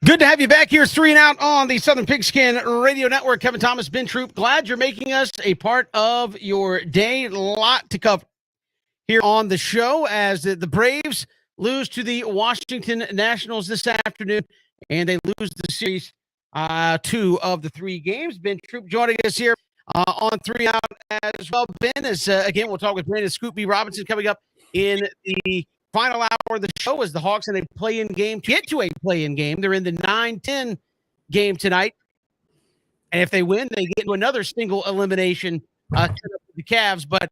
Good to have you back here. It's 3 and Out on the Southern Pigskin Radio Network. Kevin Thomas, Ben Troop, glad you're making us a part of your day. A lot to cover here on the show as the Braves lose to the Washington Nationals this afternoon, and they lose the series 2 of the 3 games. Ben Troop joining us here on 3 Out as well. Ben, as again, we'll talk with Brandon Scoop B. Robinson coming up in the final hour of the show as the Hawks in a play-in game get to a play-in game. They're in the 9-10 game tonight. And if they win, they get into another single elimination to the Cavs. But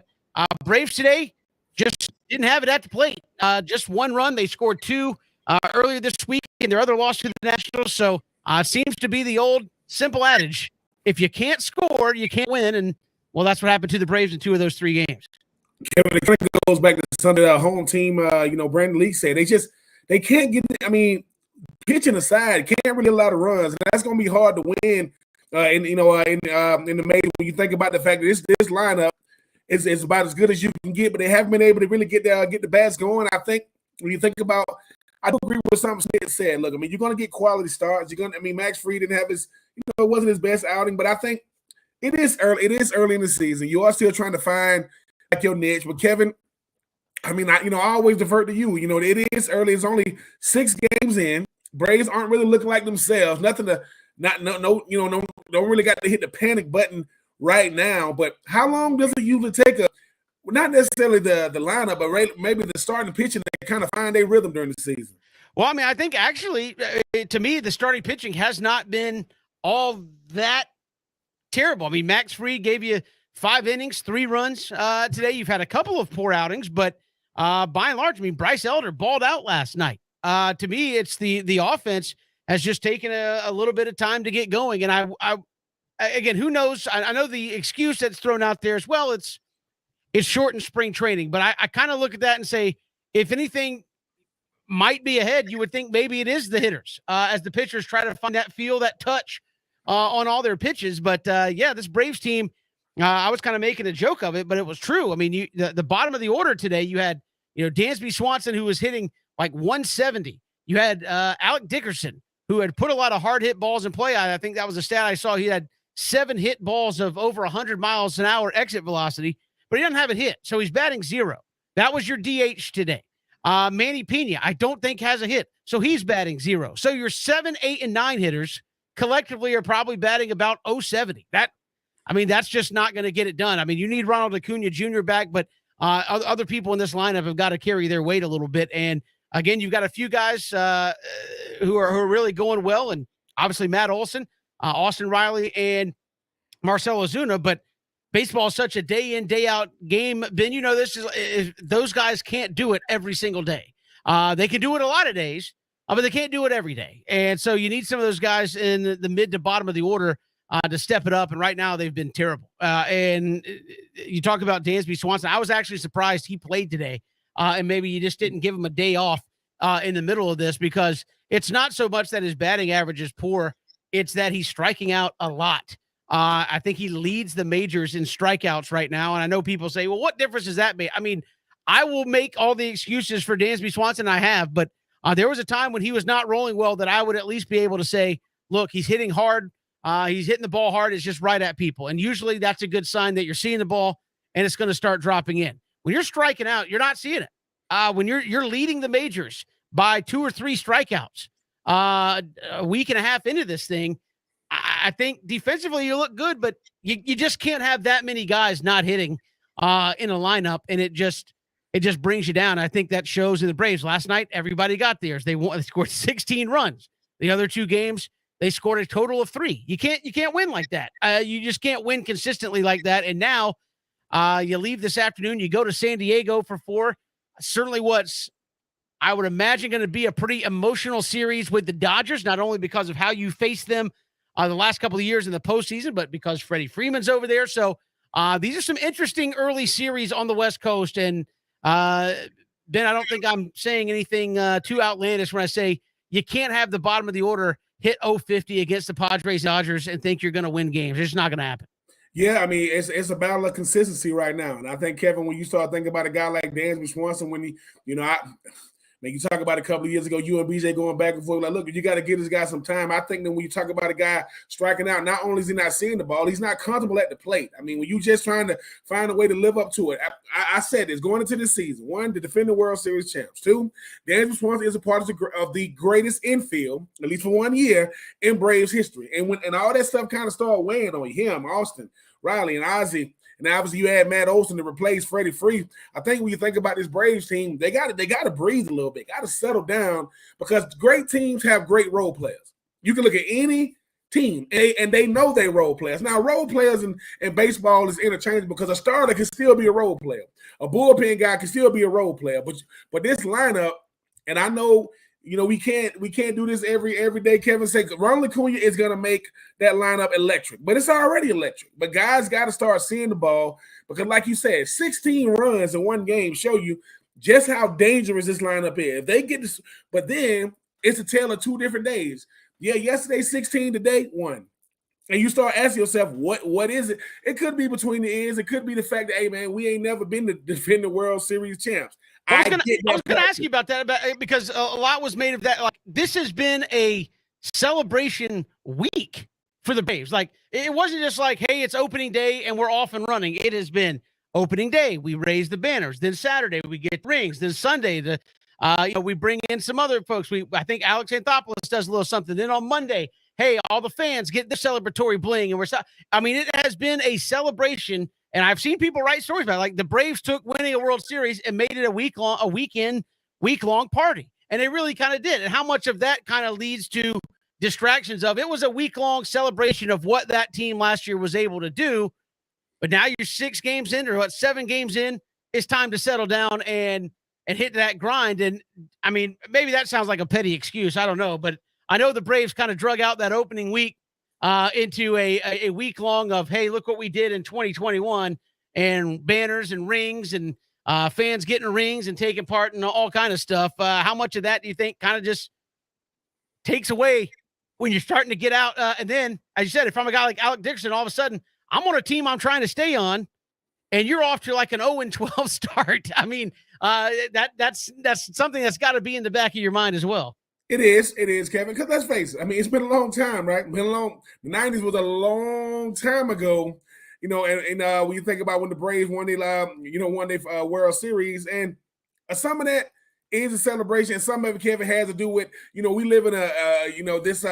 Braves today just didn't have it at the plate. Just one run. They scored 2 earlier this week in their other loss to the Nationals. So it seems to be the old simple adage. If you can't score, you can't win. And, well, that's what happened to the Braves in 2 of those 3 games. Kevin, it kind of goes back to something that our home team, Brandon Lee said. They can't get, pitching aside, can't really allow the runs. And that's going to be hard to win in the May when you think about the fact that this lineup is about as good as you can get, but they haven't been able to really get the bats going. I think when you think about, I do agree with something Smith said. Look, you're going to get quality starts. Max Fried didn't have his, it wasn't his best outing, but I think it is early. It is early in the season. You are still trying to find your niche. But Kevin, I always defer to you. It is early. It's only 6 games in. Braves aren't really looking like themselves. Nothing to don't really got to hit the panic button right now. But how long does it usually take not necessarily the lineup, but maybe the starting pitching to kind of find their rhythm during the season? Well, I think actually, to me, the starting pitching has not been all that terrible. Max Fried gave you 5 innings, 3 runs today. You've had a couple of poor outings, but by and large, Bryce Elder balled out last night. To me, it's the offense has just taken a little bit of time to get going. And I again, who knows? I know the excuse that's thrown out there as well. It's shortened spring training, but I kind of look at that and say, if anything might be ahead, you would think maybe it is the hitters as the pitchers try to find that feel, that touch on all their pitches. But this Braves team, I was kind of making a joke of it, but it was true. The bottom of the order today, you had, Dansby Swanson, who was hitting like 170. You had Alec Dickerson, who had put a lot of hard hit balls in play. I think that was a stat I saw. He had 7 hit balls of over 100 miles an hour exit velocity, but he doesn't have it hit. So he's batting 0. That was your DH today. Manny Pena, I don't think has a hit. So he's batting 0. So your 7, 8, and 9 hitters collectively are probably batting about 070. That's just not going to get it done. You need Ronald Acuna Jr. back, but other people in this lineup have got to carry their weight a little bit. And again, you've got a few guys who are really going well, and obviously Matt Olson, Austin Riley, and Marcell Ozuna. But baseball is such a day in, day out game. Ben, this is those guys can't do it every single day. They can do it a lot of days, but they can't do it every day. And so you need some of those guys in the mid to bottom of the order to step it up, and right now they've been terrible. And you talk about Dansby Swanson. I was actually surprised he played today, and maybe you just didn't give him a day off in the middle of this, because it's not so much that his batting average is poor, it's that he's striking out a lot. I think he leads the majors in strikeouts right now, and I know people say, well, what difference does that make? I will make all the excuses for Dansby Swanson I have, but there was a time when he was not rolling well that I would at least be able to say, look, he's hitting hard. He's hitting the ball hard. It's just right at people. And usually that's a good sign that you're seeing the ball and it's going to start dropping in. When you're striking out, you're not seeing it. When you're leading the majors by 2 or 3 strikeouts a week and a half into this thing, I think defensively you look good, but you just can't have that many guys not hitting in a lineup, and it just brings you down. I think that shows in the Braves. Last night, everybody got theirs. They scored 16 runs. The other 2 games, they scored a total of 3. You can't win like that. You just can't win consistently like that. And now you leave this afternoon, you go to San Diego for 4. Certainly what's, I would imagine, going to be a pretty emotional series with the Dodgers, not only because of how you faced them the last couple of years in the postseason, but because Freddie Freeman's over there. So these are some interesting early series on the West Coast. And Ben, I don't think I'm saying anything too outlandish when I say you can't have the bottom of the order hit 050 against the Padres Dodgers and think you're going to win games. It's just not going to happen. Yeah, it's a battle of consistency right now. And I think, Kevin, when you start thinking about a guy like Dansby Swanson, when he, Man, you talk about a couple of years ago, you and BJ going back and forth. Like, look, you got to give this guy some time. I think that when you talk about a guy striking out, not only is he not seeing the ball, he's not comfortable at the plate. I mean, when you just trying to find a way to live up to it, I said this going into this season. One, to defend the World Series champs. Two, Dansby Swanson is a part of the greatest infield, at least for 1 year, in Braves history. And all that stuff kind of started weighing on him, Austin, Riley, and Ozzie. And obviously, you had Matt Olson to replace Freddie Freeh. I think when you think about this Braves team, they got to breathe a little bit, got to settle down, because great teams have great role players. You can look at any team, and they know they role players. Now, role players in baseball is interchangeable, because a starter can still be a role player. A bullpen guy can still be a role player. But this lineup, and I know, we can't do this every day. Kevin said Ronald Acuna is going to make that lineup electric, but it's already electric. But guys got to start seeing the ball, because, like you said, 16 runs in one game show you just how dangerous this lineup is. If they get this, but then it's a tale of 2 different days. Yeah, yesterday 16, today 1. And you start asking yourself, what is it? It could be between the ears. It could be the fact that, hey, man, we ain't never been to defend the World Series champs. I was gonna ask you about that, because a lot was made of that. Like, this has been a celebration week for the Braves. Like, it wasn't just like, hey, it's opening day and we're off and running. It has been opening day, we raise the banners. Then Saturday we get rings. Then Sunday we bring in some other folks. I think Alex Anthopoulos does a little something. Then on Monday, hey, all the fans get their celebratory bling, and it has been a celebration. And I've seen people write stories about it. Like, the Braves took winning a World Series and made it a week-long party. And they really kind of did. And how much of that kind of leads to distractions of it was a week-long celebration of what that team last year was able to do. But now you're 6 games in, or 7 games in, it's time to settle down and hit that grind. And I mean, maybe that sounds like a petty excuse. I don't know. But I know the Braves kind of drug out that opening week into a week long of, hey, look what we did in 2021, and banners and rings and fans getting rings and taking part in all kind of stuff. How much of that do you think kind of just takes away when you're starting to get out? And then, as you said, if I'm a guy like Alec Dickerson, all of a sudden I'm on a team I'm trying to stay on, and you're off to like an 0-12 start. I mean, that's something that's got to be in the back of your mind as well. It is, Kevin, because let's face it. I mean, it's been a long time, right? The 90s was a long time ago, and when you think about when the Braves won their World Series, and some of that is a celebration, and some of it, Kevin, has to do with, we live in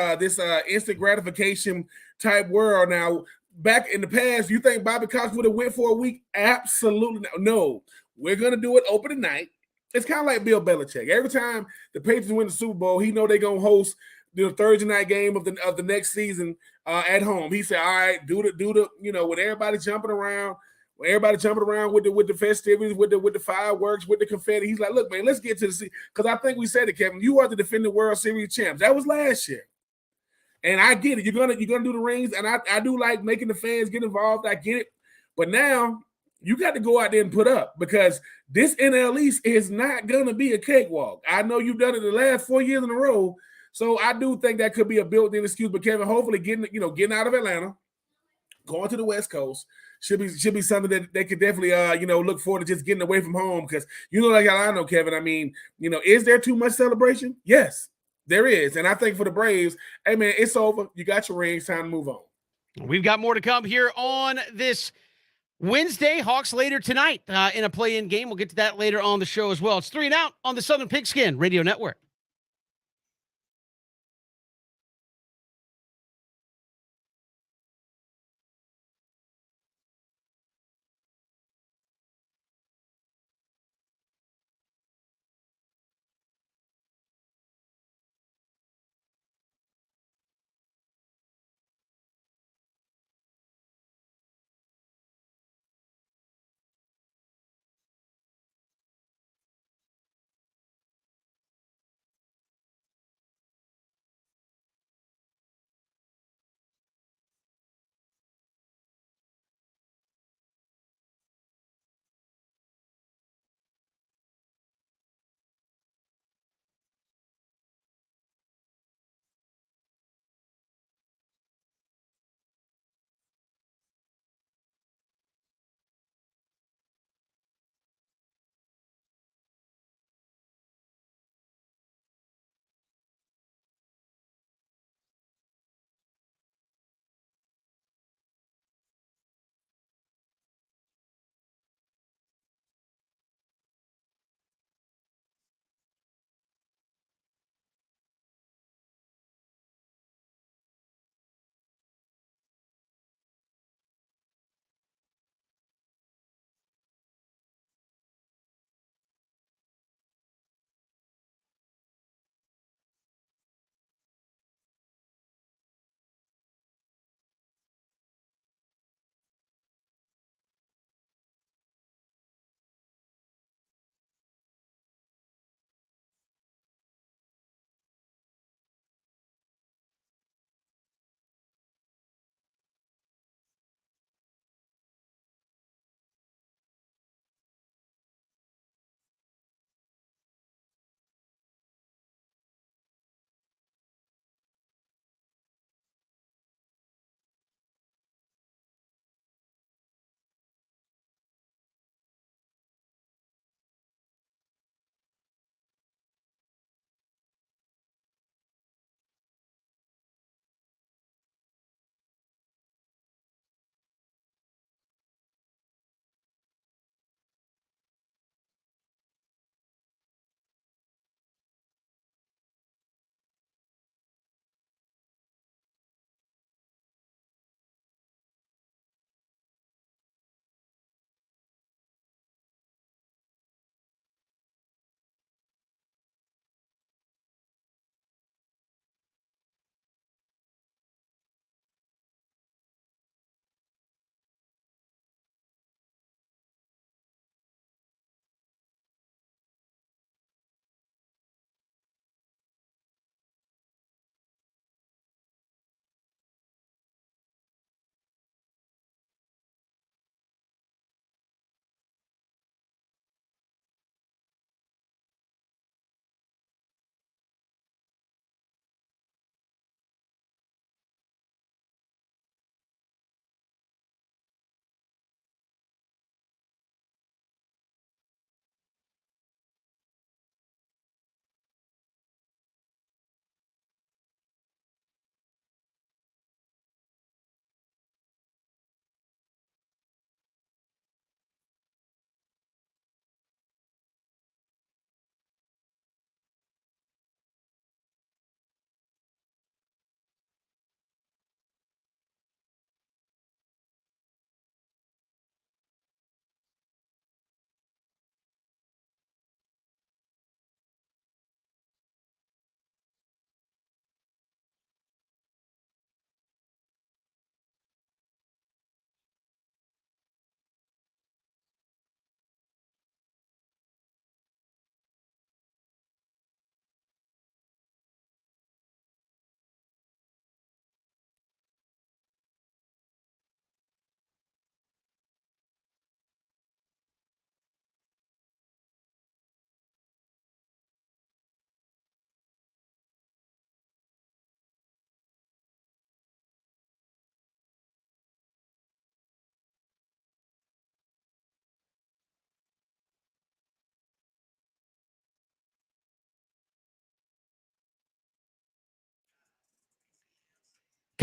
this instant gratification type world now. Back in the past, you think Bobby Cox would have went for a week? Absolutely not. No. We're going to do it opening night. It's kind of like Bill Belichick. Every time the Patriots win the Super Bowl, he know they're going to host the Thursday night game of the next season at home. He said, all right, do the with everybody jumping around, with the festivities, with the fireworks, with the confetti. He's like, look, man, let's get to the season. Because I think we said it, Kevin, you are the defending World Series champs. That was last year. And I get it. You're gonna do the rings, and I do like making the fans get involved. I get it. But now you got to go out there and put up, because this NL East is not gonna be a cakewalk. I know you've done it the last 4 years in a row, so I do think that could be a built-in excuse. But Kevin, hopefully getting out of Atlanta, going to the West Coast should be something that they could definitely look forward to, just getting away from home, because like I know, Kevin. I mean, is there too much celebration? Yes. There is. And I think for the Braves, hey, man, it's over. You got your rings. Time to move on. We've got more to come here on this Wednesday. Hawks later tonight in a play-in game. We'll get to that later on the show as well. It's 3 and Out on the Southern Pigskin Radio Network.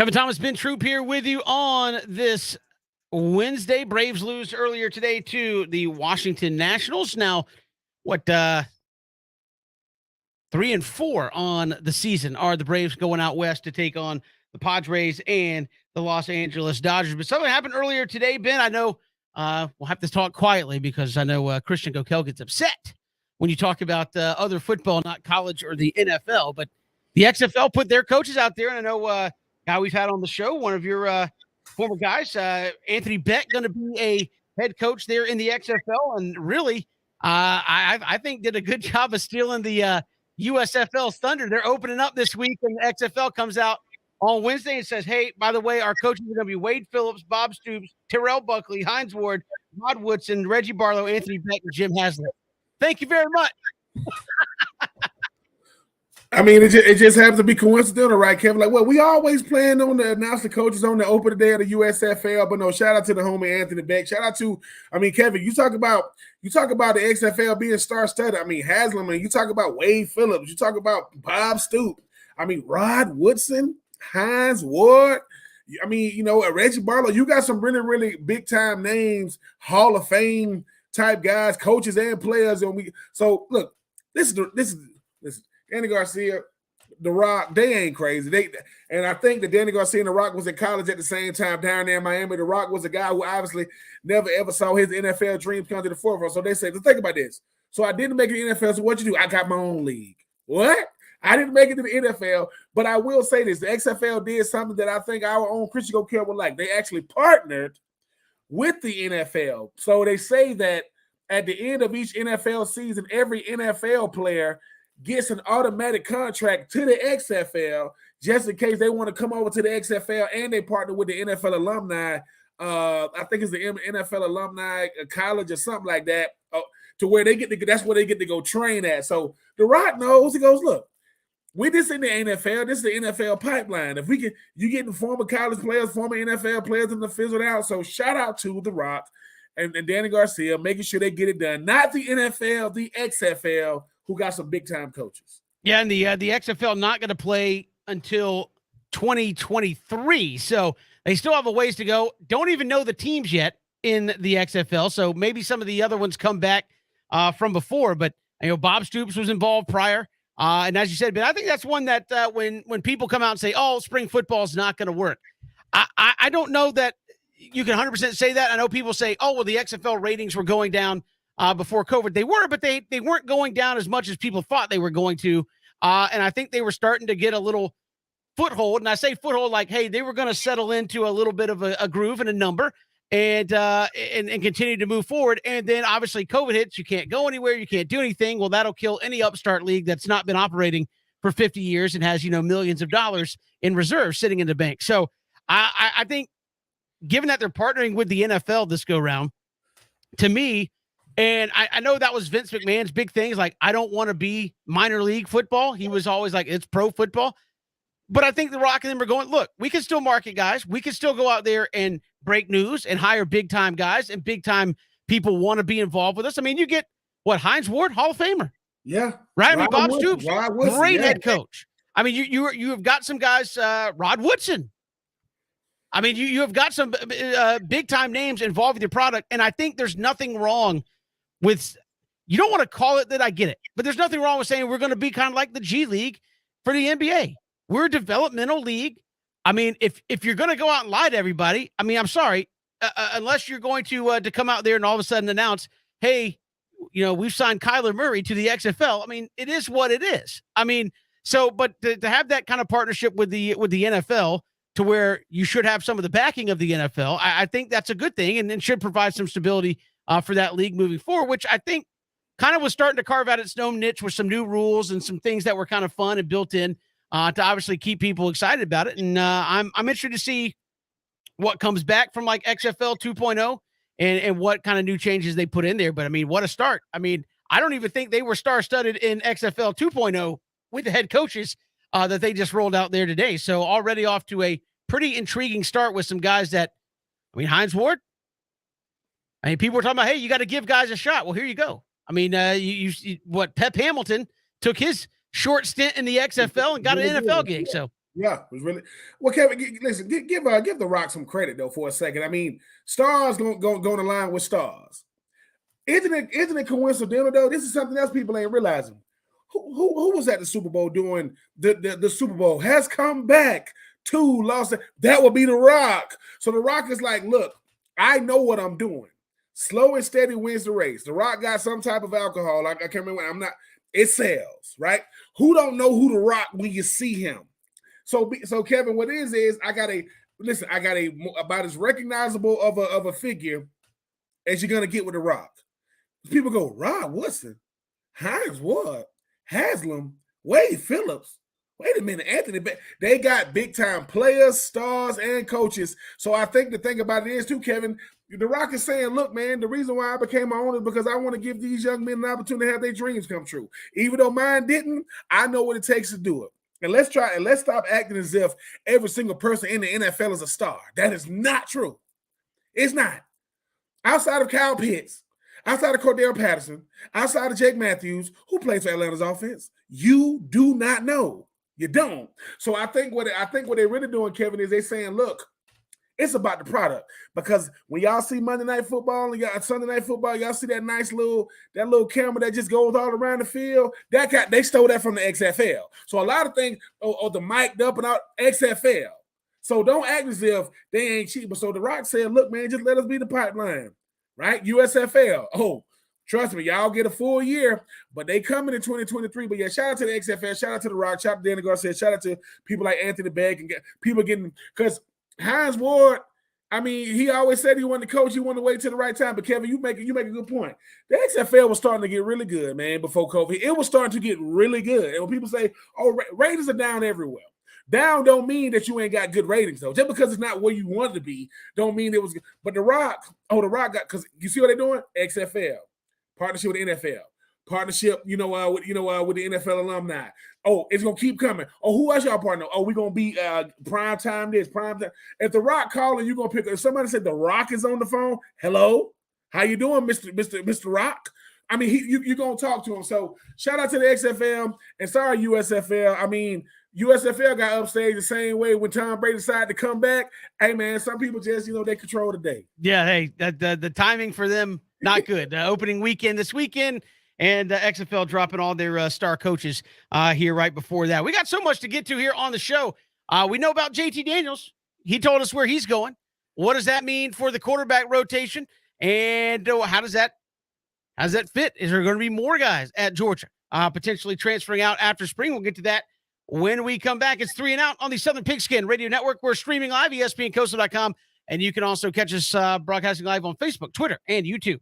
Kevin Thomas, Ben Troop here with you on this Wednesday. Braves lose earlier today to the Washington Nationals. Now, 3-4 on the season are the Braves going out west to take on the Padres and the Los Angeles Dodgers. But something happened earlier today, Ben. I know we'll have to talk quietly because I know Christian Gokel gets upset when you talk about other football, not college or the NFL. But the XFL put their coaches out there, and I know guy we've had on the show, one of your former guys, Anthony Beck, going to be a head coach there in the XFL, and really, I think did a good job of stealing the USFL's thunder. They're opening up this week, and the XFL comes out on Wednesday and says, hey, by the way, our coaches are going to be Wade Phillips, Bob Stoops, Terrell Buckley, Hines Ward, Rod Woodson, Reggie Barlow, Anthony Beck, and Jim Haslett. Thank you very much. I mean, it just happens to be coincidental, right, Kevin? Like, well, we always plan on to announce the coaches on the opening day of the USFL, but no, shout out to the homie Anthony Beck. Shout out to, I mean, Kevin, you talk about the XFL being star-studded. I mean, Haslam, you talk about Wade Phillips, you talk about Bob Stoop. I mean, Rod Woodson, Hines Ward. I mean, you know, Reggie Barlow. You got some really, really big-time names, Hall of Fame type guys, coaches and players. So look, this is Danny Garcia, The Rock, they ain't crazy. And I think that Danny Garcia and The Rock was in college at the same time down there in Miami. The Rock was a guy who obviously never ever saw his NFL dreams come to the forefront. So they said, let's think about this. So I didn't make it to the NFL. So what you do? I got my own league. What? I didn't make it to the NFL, but I will say this. The XFL did something that I think our own Christian Gokel would like. They actually partnered with the NFL. So they say that at the end of each NFL season, every NFL player gets an automatic contract to the XFL just in case they want to come over to the XFL, and they partner with the NFL alumni. I think it's the NFL alumni college or something like that, to where that's where they get to go train at. So The Rock knows. He goes, look, we this in the NFL. This is the NFL pipeline. If we can, you getting former college players, former NFL players in the fizzled out. So shout out to The Rock and Danny Garcia, making sure they get it done. Not the NFL, the XFL, who got some big-time coaches. Yeah, and the XFL not going to play until 2023, so they still have a ways to go. Don't even know the teams yet in the XFL, so maybe some of the other ones come back from before, but you know, Bob Stoops was involved prior, and as you said, but I think that's one that when people come out and say, oh, spring football is not going to work, I don't know that you can 100% say that. I know people say, oh, well, the XFL ratings were going down before COVID. They were, but they weren't going down as much as people thought they were going to. And I think they were starting to get a little foothold. And I say foothold like, hey, they were going to settle into a little bit of a groove and a number and continue to move forward. And then obviously COVID hits. You can't go anywhere. You can't do anything. Well, that'll kill any upstart league that's not been operating for 50 years and has, you know, millions of dollars in reserves sitting in the bank. So I think given that they're partnering with the NFL this go round, to me, and I know that was Vince McMahon's big thing, is like, I don't want to be minor league football. He was always like, it's pro football. But I think The Rock and them are going, look, we can still market guys. We can still go out there and break news and hire big-time guys, and big-time people want to be involved with us. I mean, you get, Hines Ward, Hall of Famer. Yeah. Right? I mean, Bob Stoops, great head coach. I mean, you have got some guys, Rod Woodson. I mean, you have got some big-time names involved with your product, and I think there's nothing wrong with, you don't want to call it that, I get it, but there's nothing wrong with saying we're going to be kind of like the G League for the NBA. We're a developmental league. I mean, if you're going to go out and lie to everybody, I mean, I'm sorry, unless you're going to come out there and all of a sudden announce, hey, you know, we've signed Kyler Murray to the XFL. I mean, it is what it is. I mean, so, but to have that kind of partnership with the NFL, to where you should have some of the backing of the NFL, I think that's a good thing, and then should provide some stability for that league moving forward, which I think kind of was starting to carve out its own niche with some new rules and some things that were kind of fun and built in to obviously keep people excited about it. And I'm interested to see what comes back from like XFL 2.0 and what kind of new changes they put in there. But I mean, what a start. I mean, I don't even think they were star-studded in XFL 2.0 with the head coaches that they just rolled out there today. So already off to a pretty intriguing start with some guys that, I mean, Hines Ward, I mean, people were talking about, hey, you got to give guys a shot. Well, here you go. I mean, Pep Hamilton took his short stint in the XFL and got an NFL gig. So Yeah, it was really well. Kevin, listen, give the Rock some credit though for a second. I mean, stars going to line with stars. Isn't it coincidental though? This is something else people ain't realizing. Who was at the Super Bowl doing the Super Bowl has come back to Los Angeles. That would be The Rock. So The Rock is like, look, I know what I'm doing. Slow and steady wins the race. The Rock got some type of alcohol. I can't remember. I'm not. It sells, right? Who don't know who The Rock when you see him? So Kevin, what is I got a listen. I got a about as recognizable of a figure as you're gonna get with The Rock. People go, Rod Woodson, Hines Ward, Haslam, Wade Phillips. Wait a minute, Anthony. They got big time players, stars, and coaches. So I think the thing about it is too, Kevin. The Rock is saying, look, man, the reason why I became my owner is because I want to give these young men an opportunity to have their dreams come true. Even though mine didn't, I know what it takes to do it. And let's stop acting as if every single person in the NFL is a star. That is not true. It's not. Outside of Kyle Pitts, outside of Cordell Patterson, outside of Jake Matthews, who plays for Atlanta's offense, you do not know. You don't. So I think what they're really doing, Kevin, is they saying, look, it's about the product. Because when y'all see Monday Night Football and y'all Sunday Night Football, y'all see that nice little camera that just goes all around the field. They stole that from the XFL. So a lot of things, the mic'd up and out XFL. So don't act as if they ain't cheap. So The Rock said, look, man, just let us be the pipeline, right? USFL. Oh, trust me, y'all get a full year, but they coming in 2023. But yeah, shout out to the XFL, shout out to The Rock, shout out to Danny Garcia, shout out to people like Anthony Beck and people getting, because Hines Ward, I mean, he always said he wanted to coach, he wanted to wait till the right time. But Kevin, you make a good point. The XFL was starting to get really good, man, before COVID. It was starting to get really good. And when people say, oh, ratings are down everywhere. Down don't mean that you ain't got good ratings, though. Just because it's not where you wanted to be, don't mean it was good. But The Rock got, because you see what they're doing? XFL, partnership with NFL, partnership, with the NFL alumni. Oh, it's gonna keep coming. Oh, who else y'all partner? Oh, we're gonna be prime time this, prime time. If The Rock calling, you're gonna pick up. If somebody said The Rock is on the phone, hello, how you doing, Mr. Rock? I mean, you're gonna talk to him. So shout out to the XFL and sorry, USFL. I mean, USFL got upstage the same way when Tom Brady decided to come back. Hey man, some people just they control the day. Yeah, hey, the timing for them not good. Opening weekend this weekend, and XFL dropping all their star coaches here right before that. We got so much to get to here on the show. We know about JT Daniels. He told us where he's going. What does that mean for the quarterback rotation? And how does that fit? Is there going to be more guys at Georgia potentially transferring out after spring? We'll get to that when we come back. It's 3 and Out on the Southern Pigskin Radio Network. We're streaming live, ESPNCoastal.com. And you can also catch us broadcasting live on Facebook, Twitter, and YouTube.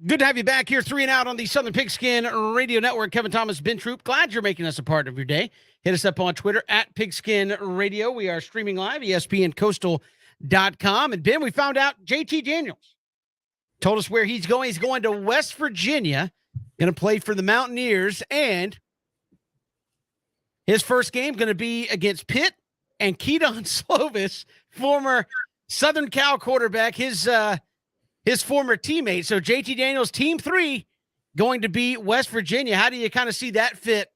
Good to have you back here, 3 and Out on the Southern Pigskin Radio Network. Kevin Thomas, Ben Troop, glad you're making us a part of your day. Hit us up on Twitter at Pigskin Radio. We are streaming live, ESPNCoastal.com. And Ben, we found out JT Daniels told us where he's going. He's going to West Virginia, going to play for the Mountaineers. And his first game going to be against Pitt and Keaton Slovis, former Southern Cal quarterback, his former teammate. So JT Daniels, team 3, going to be West Virginia. How do you kind of see that fit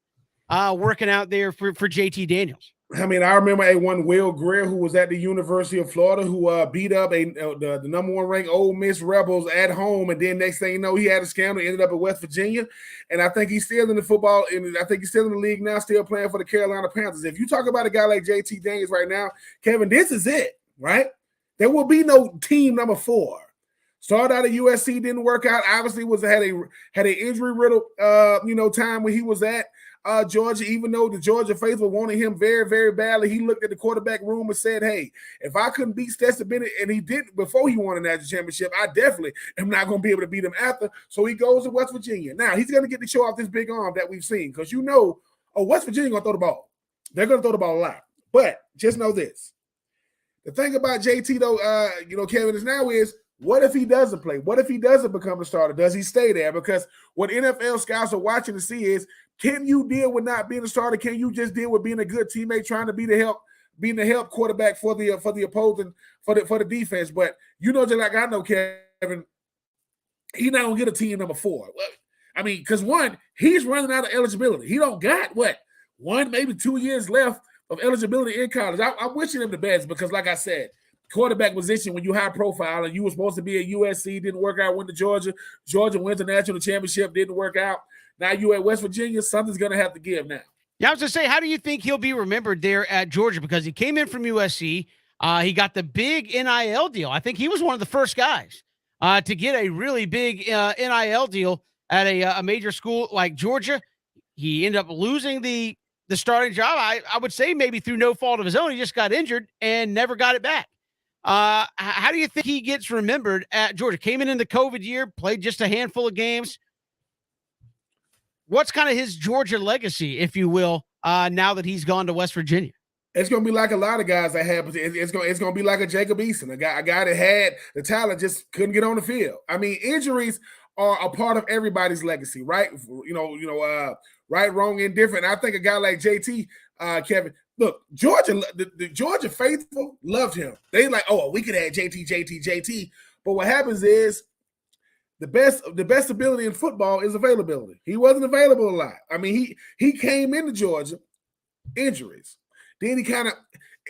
working out there for JT Daniels? I mean, I remember one Will Greer, who was at the University of Florida, who beat up the number 1 ranked Ole Miss Rebels at home, and then next thing you know, he had a scandal, ended up at West Virginia, and I think he's still in the football, and I think he's still in the league now, still playing for the Carolina Panthers. If you talk about a guy like JT Daniels right now, Kevin, this is it, right? There will be no team number 4. Started out at USC, didn't work out. Obviously, had an injury riddled time when he was at Georgia. Even though the Georgia faithful wanted him very, very badly, he looked at the quarterback room and said, "Hey, if I couldn't beat Stetson Bennett, and he didn't before he won a national championship, I definitely am not going to be able to beat him after." So he goes to West Virginia. Now he's going to get to show off this big arm that we've seen, because West Virginia going to throw the ball. They're going to throw the ball a lot. But just know this: the thing about JT though, Kevin, is what if he doesn't play? What if he doesn't become a starter? Does he stay there? Because what NFL scouts are watching to see is, can you deal with not being a starter? Can you just deal with being a good teammate, trying to be the help quarterback for the opposing for the defense? But just like I know, Kevin, he's not gonna get a team number 4. I mean, because one, he's running out of eligibility. He don't got 1, maybe 2 years left of eligibility in college. I'm wishing him the best, because like I said, quarterback position, when you high profile and you were supposed to be at USC, didn't work out, went to Georgia went to national championship, didn't work out. Now you at West Virginia, something's going to have to give now. Yeah, I was going to say, how do you think he'll be remembered there at Georgia? Because he came in from USC. He got the big NIL deal. I think he was one of the first guys to get a really big NIL deal at a major school like Georgia. He ended up losing the starting job. I would say maybe through no fault of his own. He just got injured and never got it back. How do you think he gets remembered at Georgia? Came in the COVID year, played just a handful of games. What's kind of his Georgia legacy, if you will, now that he's gone to West Virginia? It's going to be like a lot of guys that have. It's going to be like a Jacob Eason, a guy that had the talent, just couldn't get on the field. I mean, injuries are a part of everybody's legacy, right? Right, wrong, indifferent. I think a guy like JT, Kevin. Look, Georgia, the Georgia faithful loved him. They like, oh, we could add JT. But what happens is the best ability in football is availability. He wasn't available a lot. I mean, he came into Georgia, injuries. Then he kind of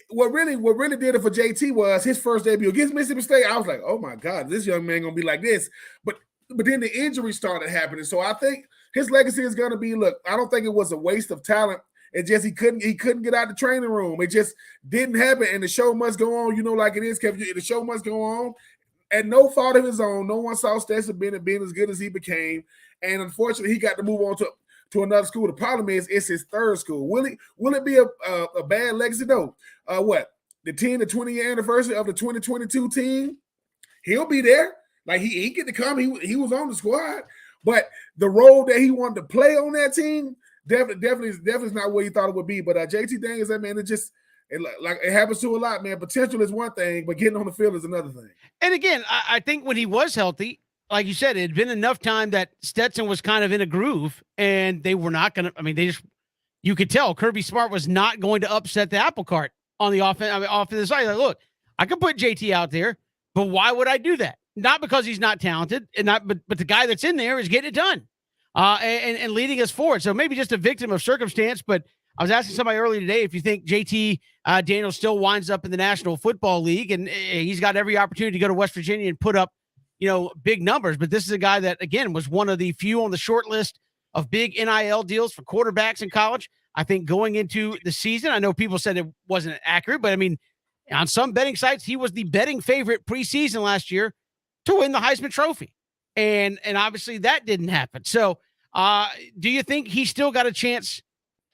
what really did it for JT was his first debut against Mississippi State. I was like, oh my God, this young man gonna be like this. But then the injuries started happening. So I think his legacy is gonna be, look, I don't think it was a waste of talent. It just he couldn't get out the training room. It just didn't happen, and the show must go on. Like it is, Kevin. The show must go on, at no fault of his own. No one saw Stetson Bennett being as good as he became, and unfortunately, he got to move on to another school. The problem is, it's his third school. Will it be a bad legacy? No. The 20-year anniversary of the 2022 team? He'll be there. Like he get to come. He was on the squad, but the role that he wanted to play on that team. Definitely is not what he thought it would be. But JT Daniels, man, it happens to a lot, man. Potential is one thing, but getting on the field is another thing. And again, I think when he was healthy, like you said, it had been enough time that Stetson was kind of in a groove, and they were not going to. I mean, you could tell Kirby Smart was not going to upset the apple cart on the offensive side. Like, look, I could put JT out there, but why would I do that? Not because he's not talented, but the guy that's in there is getting it done. And leading us forward. So maybe just a victim of circumstance, but I was asking somebody earlier today if you think JT Daniels still winds up in the National Football League, and he's got every opportunity to go to West Virginia and put up, big numbers. But this is a guy that, again, was one of the few on the short list of big NIL deals for quarterbacks in college. I think going into the season, I know people said it wasn't accurate, but I mean, on some betting sites, he was the betting favorite preseason last year to win the Heisman Trophy. And obviously that didn't happen. So do you think he's still got a chance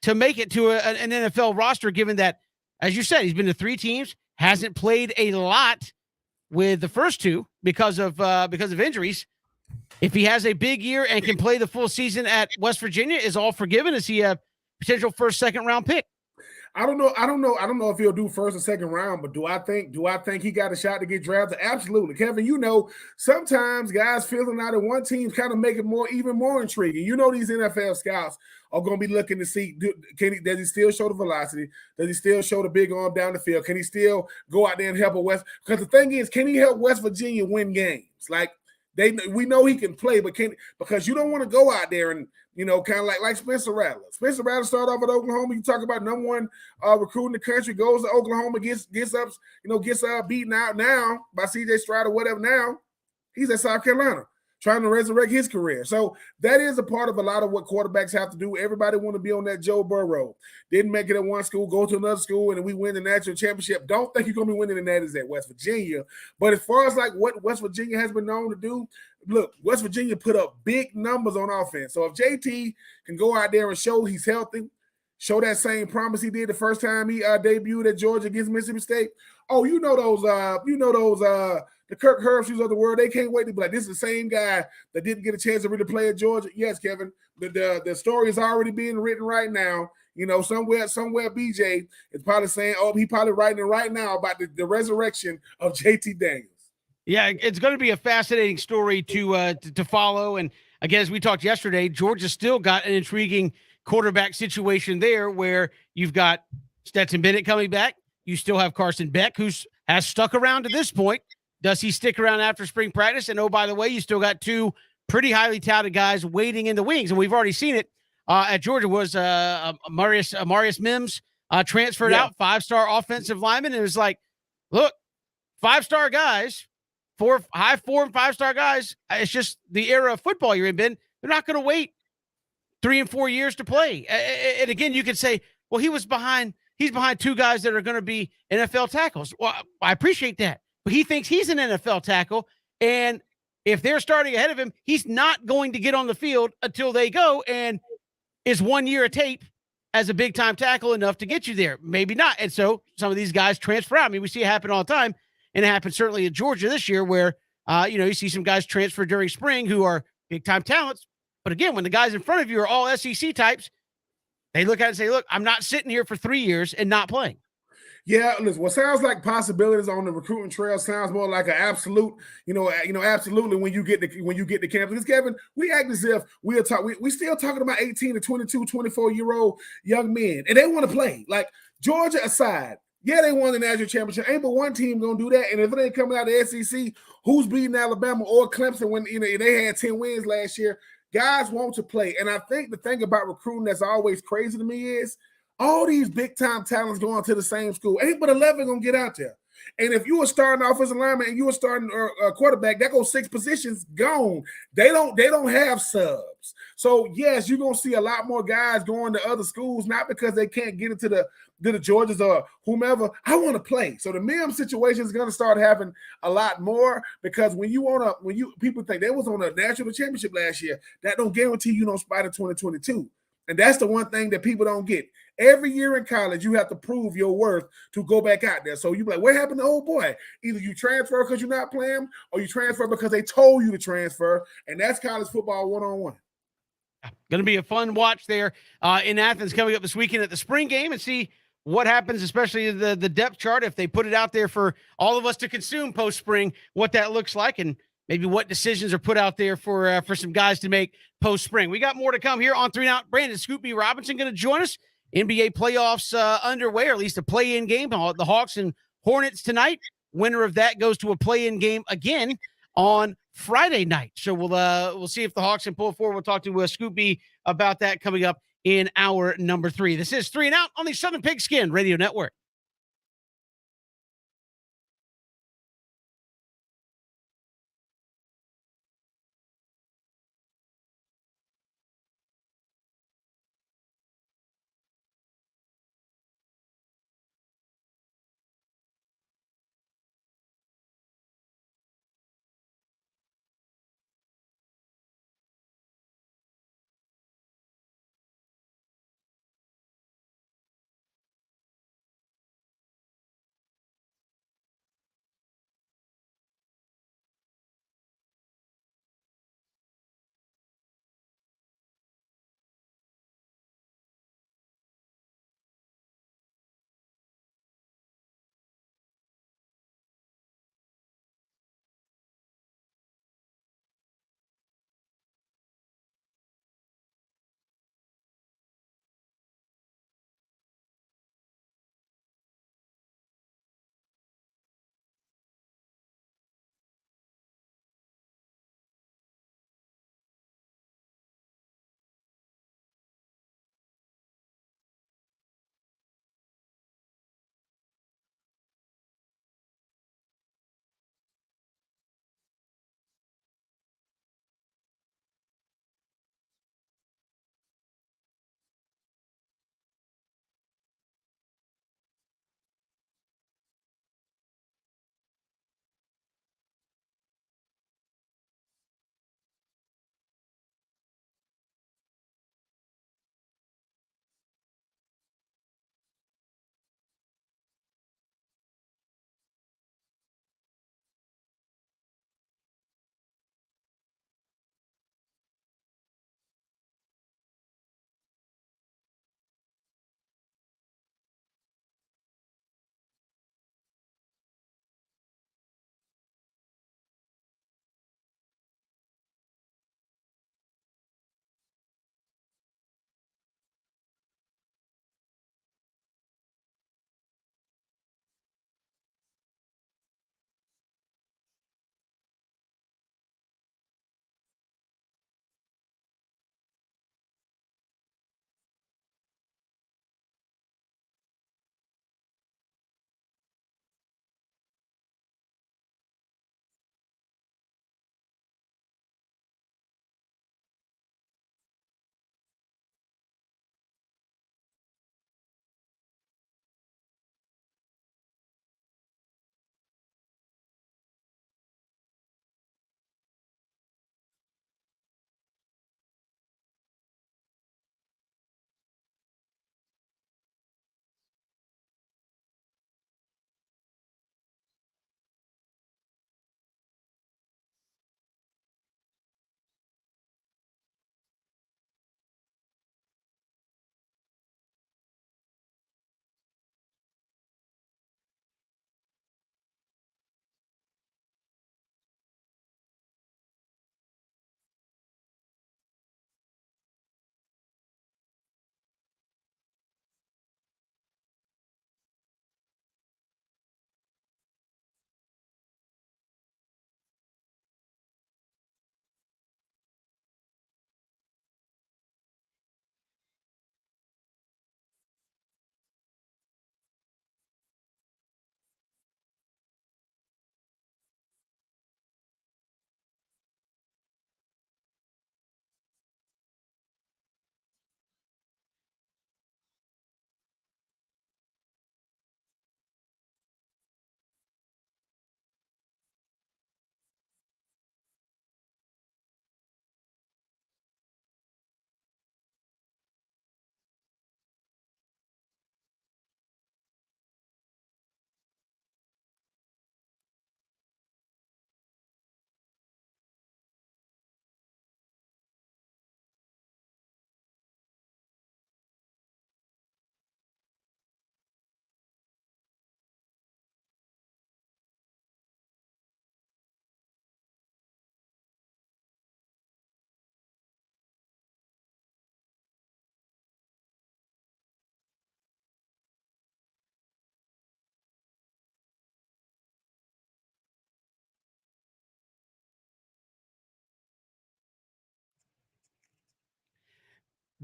to make it to an NFL roster, given that, as you said, he's been to 3 teams, hasn't played a lot with the first 2 because of injuries? If he has a big year and can play the full season at West Virginia, is all forgiven? Is he a potential first, second round pick? I don't know. I don't know if he'll do first or second round, but do I think he got a shot to get drafted? Absolutely. Kevin, sometimes guys filling out of one team kind of make it even more intriguing. These NFL scouts are going to be looking to see does he still show the velocity? Does he still show the big arm down the field? Can he still go out there and help a West? Because the thing is, can he help West Virginia win games? Like we know he can play, but because you don't want to go out there and kind of like Spencer Rattler. Spencer Rattler started off at Oklahoma. You talk about number one recruit in the country, goes to Oklahoma, gets beaten out now by C.J. Stroud or whatever. Now he's at South Carolina trying to resurrect his career. So that is a part of a lot of what quarterbacks have to do. Everybody want to be on that Joe Burrow. Didn't make it at one school, go to another school, and we win the national championship. Don't think you're going to be winning the Natties at West Virginia. But as far as like what West Virginia has been known to do, look, West Virginia put up big numbers on offense. So if JT can go out there and show he's healthy, show that same promise he did the first time he debuted at Georgia against Mississippi State. Oh, the Kirk Herbstreits of the world, they can't wait to be like, this is the same guy that didn't get a chance to really play at Georgia. Yes, Kevin, the story is already being written right now. Somewhere BJ is probably saying, oh, he probably writing it right now about the resurrection of JT Daniels. Yeah, it's going to be a fascinating story to follow. And again, as we talked yesterday, Georgia still got an intriguing quarterback situation there where you've got Stetson Bennett coming back. You still have Carson Beck, has stuck around to this point. Does he stick around after spring practice? And oh, by the way, you still got two pretty highly touted guys waiting in the wings. And we've already seen it at Georgia was Marius Mims transferred out, 5-star offensive lineman. And it was like, look, 5-star guys, high 4 and 5-star guys. It's just the era of football you're in, Ben. They're not going to wait 3 and 4 years to play. And again, you could say, well, he's behind two guys that are going to be NFL tackles. Well, I appreciate that. But he thinks he's an NFL tackle. And if they're starting ahead of him, he's not going to get on the field until they go. And is 1 year of tape as a big-time tackle enough to get you there? Maybe not. And so some of these guys transfer out. I mean, we see it happen all the time. And it happened certainly in Georgia this year where, you see some guys transfer during spring who are big-time talents. But again, when the guys in front of you are all SEC types, they look at it and say, look, I'm not sitting here for 3 years and not playing. Yeah, listen, what sounds like possibilities on the recruiting trail sounds more like an absolute, absolutely when you get to campus. Because Kevin, we act as if we still talking about 18 to 22, 24-year-old young men, and they want to play. Like Georgia aside, yeah, they won the national championship. Ain't but one team gonna do that. And if it ain't coming out of the SEC, who's beating Alabama or Clemson when they had 10 wins last year? Guys want to play. And I think the thing about recruiting that's always crazy to me is all these big-time talents going to the same school. Ain't but 11 going to get out there. And if you were starting offensive lineman and you were starting a quarterback, that goes 6 positions gone. They don't have subs. So, yes, you're going to see a lot more guys going to other schools, not because they can't get into the Georgias or whomever. I want to play. So the Mims situation is going to start happening a lot more because people think they was on a national championship last year, that don't guarantee you no spot in 2022. And that's the one thing that people don't get. Every year in college, you have to prove your worth to go back out there. So you're like, what happened to old boy? Either you transfer because you're not playing or you transfer because they told you to transfer. And that's college football one-on-one. Going to be a fun watch there in Athens coming up this weekend at the spring game and see what happens, especially the depth chart, if they put it out there for all of us to consume post-spring, what that looks like and maybe what decisions are put out there for some guys to make post-spring. We got more to come here on 3 and Out. Brandon Scoop B. Robinson going to join us. NBA playoffs underway, or at least a play-in game. The Hawks and Hornets tonight. Winner of that goes to a play-in game again on Friday night. So we'll see if the Hawks can pull forward. We'll talk to Scoop B about that coming up in hour number 3. This is 3 and Out on the Southern Pigskin Radio Network.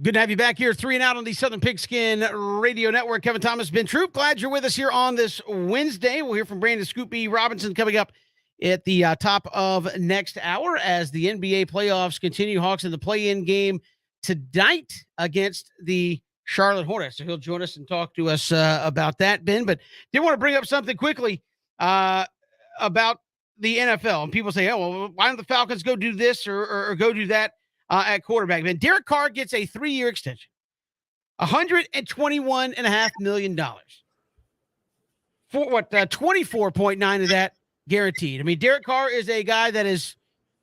Good to have you back here, 3 and Out on the Southern Pigskin Radio Network. Kevin Thomas, Ben Troop, glad you're with us here on this Wednesday. We'll hear from Brandon Scoopy Robinson coming up at the top of next hour as the NBA playoffs continue. Hawks in the play-in game tonight against the Charlotte Hornets. So he'll join us and talk to us about that, Ben. But did want to bring up something quickly about the NFL. And people say, oh, well, why don't the Falcons go do this or go do that at quarterback? Ben, Derek Carr gets a 3-year extension, $121.5 million. For what, 24.9 of that guaranteed. I mean, Derek Carr is a guy that has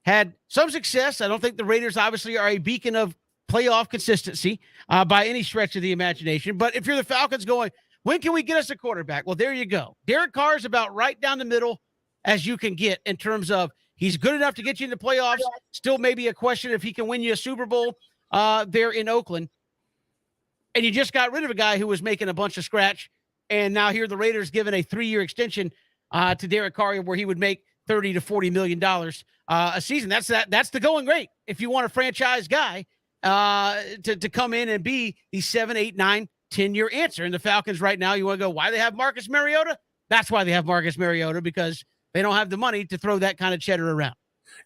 had some success. I don't think the Raiders obviously are a beacon of playoff consistency by any stretch of the imagination. But if you're the Falcons going, when can we get us a quarterback? Well, there you go. Derek Carr is about right down the middle as you can get in terms of he's good enough to get you into playoffs. Still maybe a question if he can win you a Super Bowl there in Oakland. And you just got rid of a guy who was making a bunch of scratch. And now here the Raiders giving a 3-year extension to Derek Carr where he would make $30 to $40 million a season. That's the going rate. If you want a franchise guy to come in and be the 7, 8, 9, 10-year answer. And the Falcons right now, you want to go, why they have Marcus Mariota? That's why they have Marcus Mariota, because they don't have the money to throw that kind of cheddar around.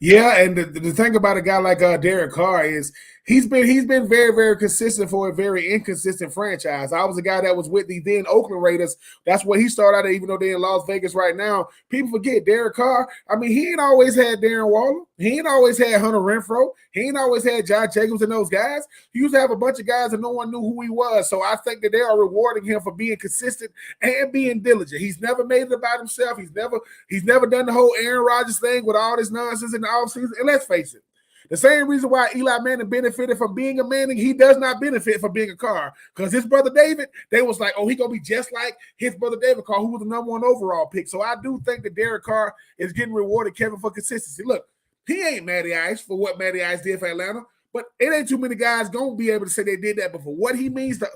Yeah, and the thing about a guy like Derek Carr is he's been very, very consistent for a very inconsistent franchise. I was a guy that was with the then Oakland Raiders. That's where he started out, even though they're in Las Vegas right now. People forget Derek Carr. I mean, he ain't always had Darren Waller. He ain't always had Hunter Renfrow. He ain't always had Josh Jacobs and those guys. He used to have a bunch of guys and no one knew who he was. So I think that they are rewarding him for being consistent and being diligent. He's never made it about himself. He's never done the whole Aaron Rodgers thing with all this nonsense in the offseason. And let's face it, the same reason why Eli Manning benefited from being a Manning, he does not benefit from being a Carr. Because his brother David, they was like, oh, he going to be just like his brother David Carr, who was the number 1 overall pick. So I do think that Derek Carr is getting rewarded, Kevin, for consistency. Look, he ain't Matty Ice for what Matty Ice did for Atlanta, but it ain't too many guys going to be able to say they did that before. What he means to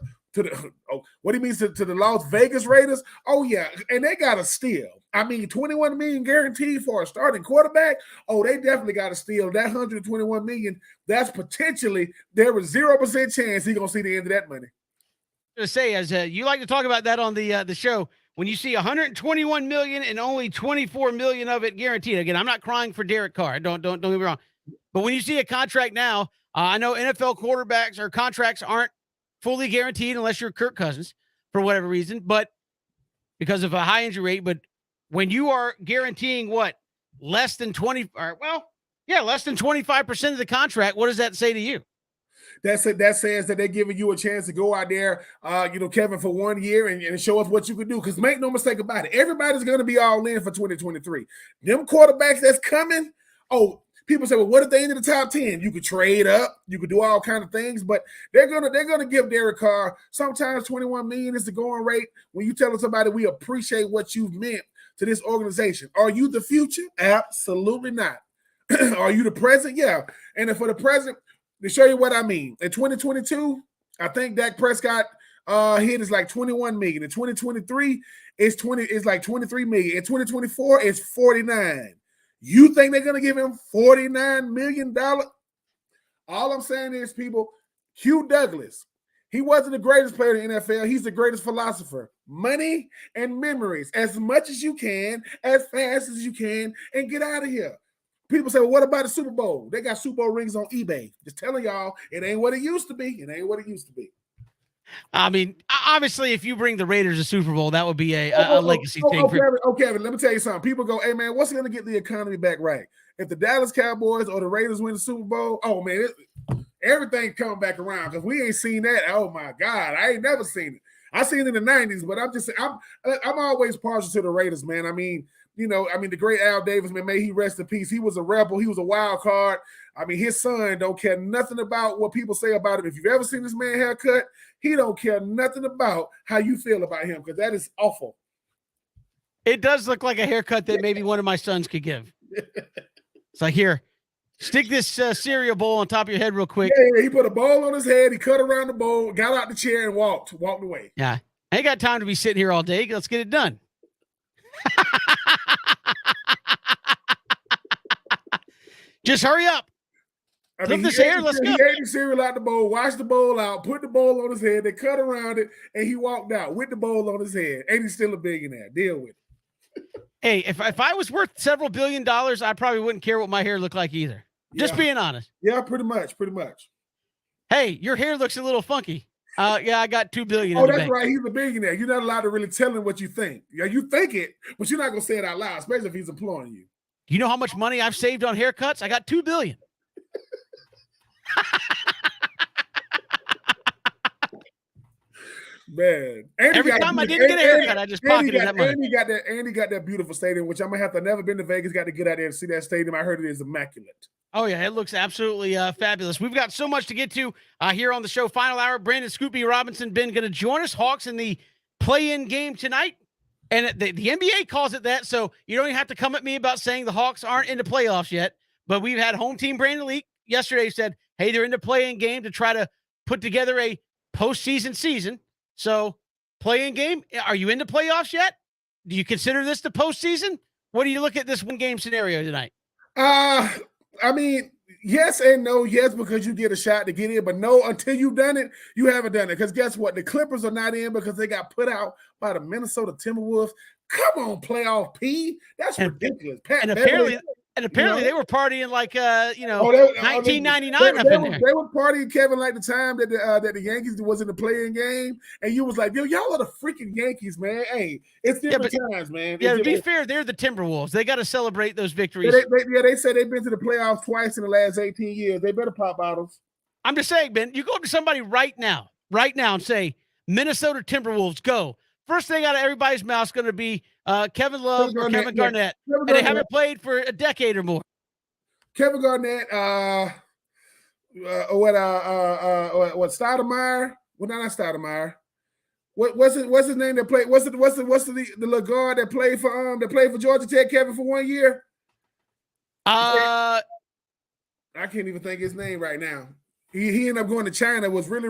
the Las Vegas Raiders, oh yeah, and they got a steal. I mean, $21 million guaranteed for a starting quarterback. Oh, they definitely got to steal that $121 million. That's potentially there was 0% chance he's gonna see the end of that money. To say, as you like to talk about that on the show, when you see $121 million and only $24 million of it guaranteed. Again, I'm not crying for Derek Carr. Don't get me wrong, but when you see a contract now, I know NFL quarterbacks or contracts aren't fully guaranteed unless you're Kirk Cousins for whatever reason, but because of a high injury rate. But when you are guaranteeing less than 25% of the contract, what does that say to you? That says that they're giving you a chance to go out there, Kevin, for 1 year and show us what you can do. Because make no mistake about it, everybody's going to be all in for 2023. Them quarterbacks that's coming, people say, well, what if they end in the top 10? You could trade up, you could do all kind of things, but they're gonna give Derek Carr sometimes $21 million is the going rate. When you tell somebody we appreciate what you've meant to this organization. Are you the future? Absolutely not. Are you the present? Yeah. And for the present, to show you what I mean, in 2022, I think Dak Prescott hit is like $21 million. In 2023, it's like $23 million. In 2024, it's $49. You think they're going to give him $49 million? All I'm saying is, people, Hugh Douglas, he wasn't the greatest player in the NFL. He's the greatest philosopher. Money and memories, as much as you can, as fast as you can, and get out of here. People say, well, what about the Super Bowl? They got Super Bowl rings on eBay. Just telling y'all, it ain't what it used to be. It ain't what it used to be. I mean, obviously, if you bring the Raiders a Super Bowl, that would be a legacy thing. Kevin, let me tell you something. People go, hey, man, what's going to get the economy back right? If the Dallas Cowboys or the Raiders win the Super Bowl, oh, man, everything coming back around because we ain't seen that. Oh, my God. I ain't never seen it. I seen it in the 90s, but I'm always partial to the Raiders, man. I mean, the great Al Davis, man, may he rest in peace. He was a rebel. He was a wild card. I mean, his son don't care nothing about what people say about him. If you've ever seen this man haircut, he don't care nothing about how you feel about him because that is awful. It does look like a haircut that maybe one of my sons could give. It's like, here, stick this cereal bowl on top of your head real quick. Yeah, he put a bowl on his head. He cut around the bowl, got out the chair, and walked away. Yeah. I ain't got time to be sitting here all day. Let's get it done. Just hurry up. I Flip mean, this hair. Let's go. he ate the cereal out the bowl, washed the bowl out, put the bowl on his head, they cut around it, and he walked out with the bowl on his head. And he's still a billionaire. Deal with it. Hey, if I was worth several $billion, I probably wouldn't care what my hair looked like either. Just being honest. Yeah, pretty much. Hey, your hair looks a little funky. Yeah, I got $2 billion. Oh, that's right. He's a billionaire. You're not allowed to really tell him what you think. Yeah, you think it, but you're not gonna say it out loud, especially if he's employing you. You know how much money I've saved on haircuts? I got $2 billion. Man, every time I didn't get a haircut, I just pocketed that money. Andy got that beautiful stadium, which I'm gonna have to never been to Vegas. Got to get out there and see that stadium. I heard it is immaculate. Oh yeah, it looks absolutely fabulous. We've got so much to get to here on the show. Final hour. Brandon Scoopy Robinson been going to join us. Hawks in the play-in game tonight, and the NBA calls it that. So you don't even have to come at me about saying the Hawks aren't in the playoffs yet. But we've had home team Brandon Leak yesterday said, hey, they're in the play-in game to try to put together a postseason season. So, play-in game, are you into playoffs yet? Do you consider this the postseason? What do you look at this one-game scenario tonight? I mean, yes and no. Yes, because you get a shot to get in, but no, until you've done it, you haven't done it. Because guess what? The Clippers are not in because they got put out by the Minnesota Timberwolves. Come on, playoff P. That's ridiculous. And apparently they were partying like 1999 up in there. They were partying, Kevin, like the time that the Yankees was in the play-in game, and you was like, yo, y'all are the freaking Yankees, man. Hey, it's different times, man. Yeah, to be fair, they're the Timberwolves. They got to celebrate those victories. They said they've been to the playoffs twice in the last 18 years. They better pop bottles. I'm just saying, Ben, you go up to somebody right now, and say, Minnesota Timberwolves, go. First thing out of everybody's mouth is going to be Kevin Love or Kevin Garnett. And they haven't played for a decade or more. Kevin Garnett, what Stoudemire? Well, not Stoudemire. What's his name that played? What's the little guard that played for Georgia Tech, Kevin, for 1 year? I can't even think his name right now. He ended up going to China. Was really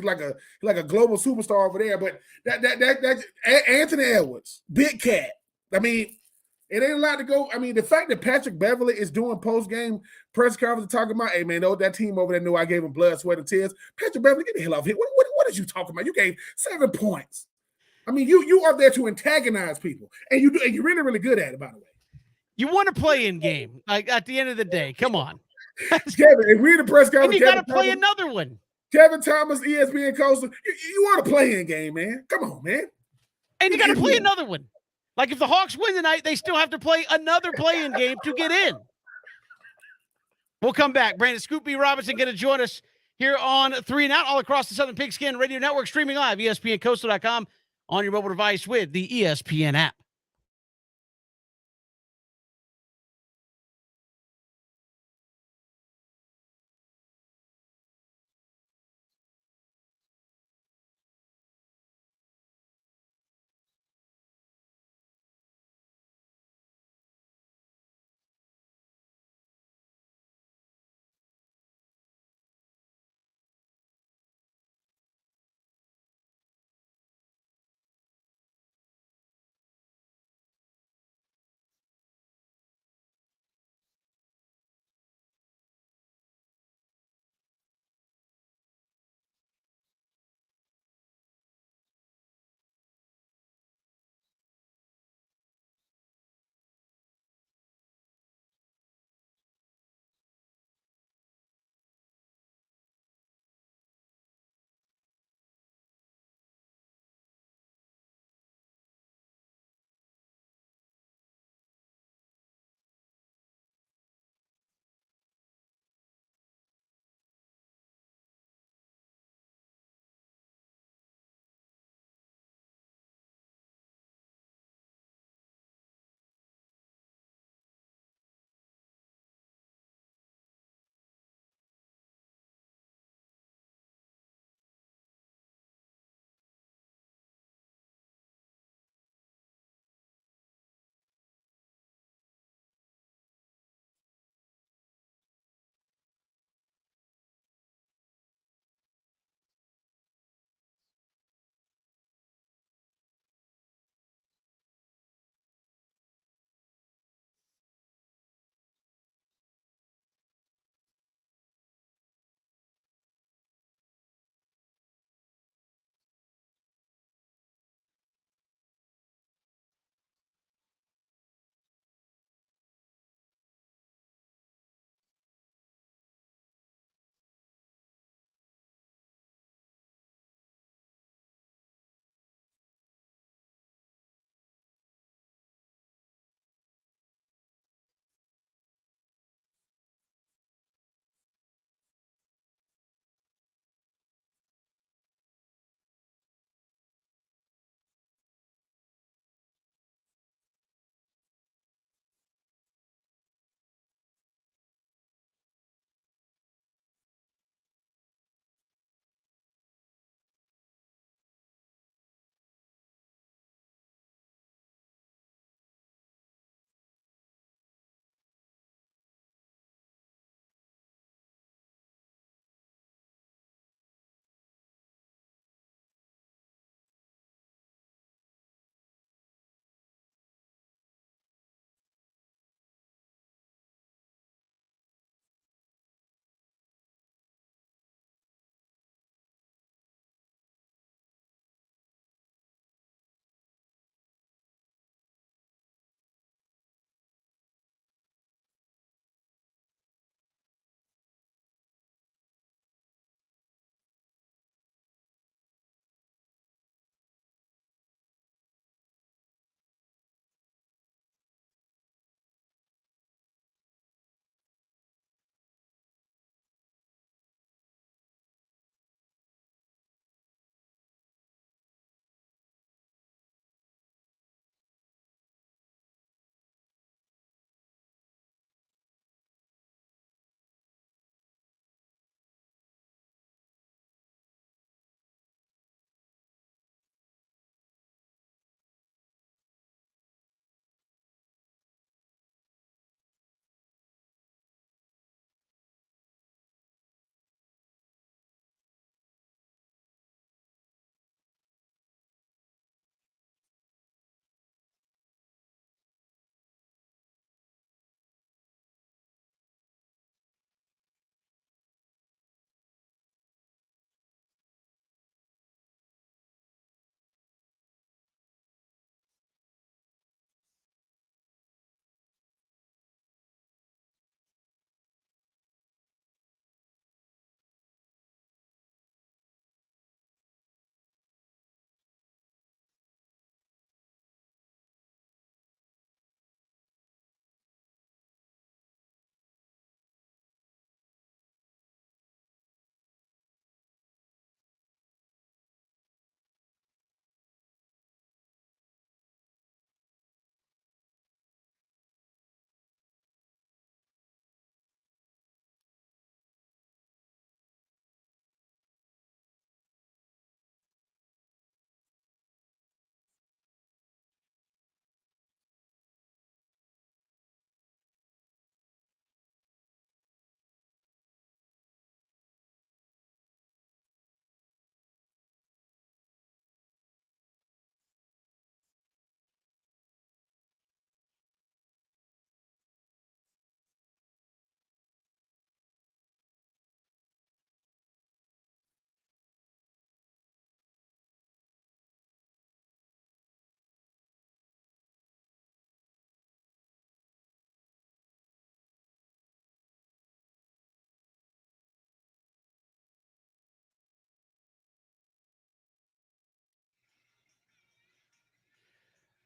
like a global superstar over there. But that Anthony Edwards, big cat. I mean, it ain't a lot to go. I mean, the fact that Patrick Beverly is doing post-game press conference talking about, hey man, that team over there knew I gave him blood, sweat, and tears. Patrick Beverly, get the hell off here. What is you talking about? You gave 7 points. I mean, you are there to antagonize people, and you're really, really good at it, by the way. You want to play in game, like at the end of the day. Come on. Kevin, if we're the press conference, and you got to play another one. Kevin Thomas, ESPN Coastal, you want to play in game, man. Come on, man. And you got to play another one. Like if the Hawks win tonight, they still have to play another play-in game to get in. We'll come back. Brandon Scoopy Robinson going to join us here on 3 and Out all across the Southern Pigskin Radio Network, streaming live, ESPNCoastal.com on your mobile device with the ESPN app.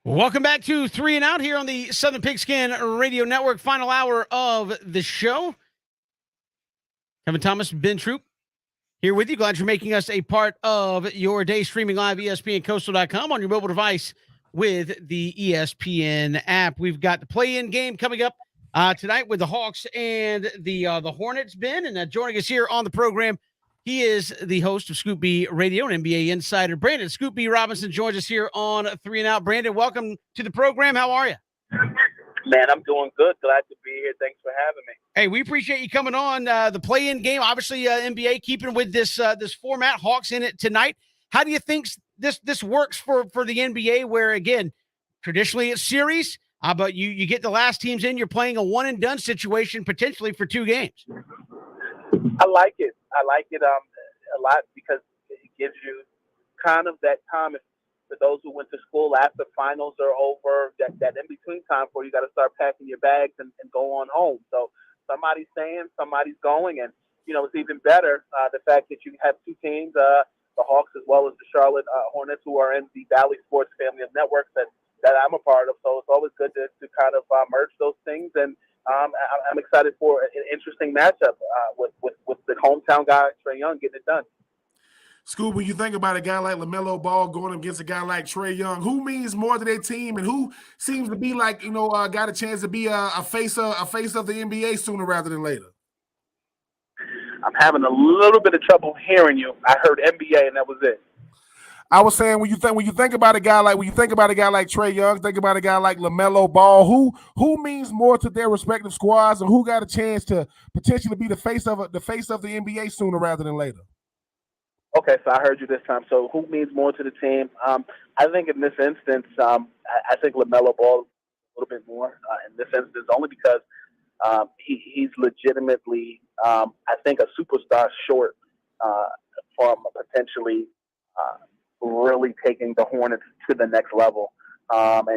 Welcome back to Three and Out here on the Southern Pigskin Radio Network. Final hour of the show. Kevin Thomas, Ben Troop, here with you. Glad you're making us a part of your day, streaming live ESPNCoastal.com on your mobile device with the ESPN app. We've got the play-in game coming up tonight with the Hawks and the Hornets. Ben, and joining us here on the program, he is the host of Scoop B Radio and NBA insider Brandon Scoop B Robinson joins us here on Three and Out. Brandon, welcome to the program. How are you? Man, I'm doing good. Glad to be here. Thanks for having me. Hey, we appreciate you coming on the play-in game. Obviously, NBA keeping with this format. Hawks in it tonight. How do you think this works for the NBA? Where again, traditionally it's series, but you get the last teams in. You're playing a one and done situation potentially for 2 games. I like it. A lot because it gives you kind of that time for those who went to school after finals are over, that in between time where you got to start packing your bags and go on home. So somebody's staying, somebody's going, and it's even better the fact that you have 2 teams, the Hawks as well as the Charlotte Hornets, who are in the Valley Sports family of networks that I'm a part of. So it's always good to kind of merge those things, and I'm excited for an interesting matchup with the hometown guy Trae Young getting it done. Scoop, when you think about a guy like LaMelo Ball going against a guy like Trae Young, who means more to their team, and who seems to be like got a chance to be a face of the NBA sooner rather than later? I'm having a little bit of trouble hearing you. I heard NBA, and that was it. I was saying when you think about a guy like Trae Young, think about a guy like LaMelo Ball, who means more to their respective squads, and who got a chance to potentially be the face of the NBA sooner rather than later. Okay, so I heard you this time. So who means more to the team? I think in this instance, I think LaMelo Ball a little bit more in this instance, only because he's legitimately, I think, a superstar short from potentially really taking the Hornets to the next level. And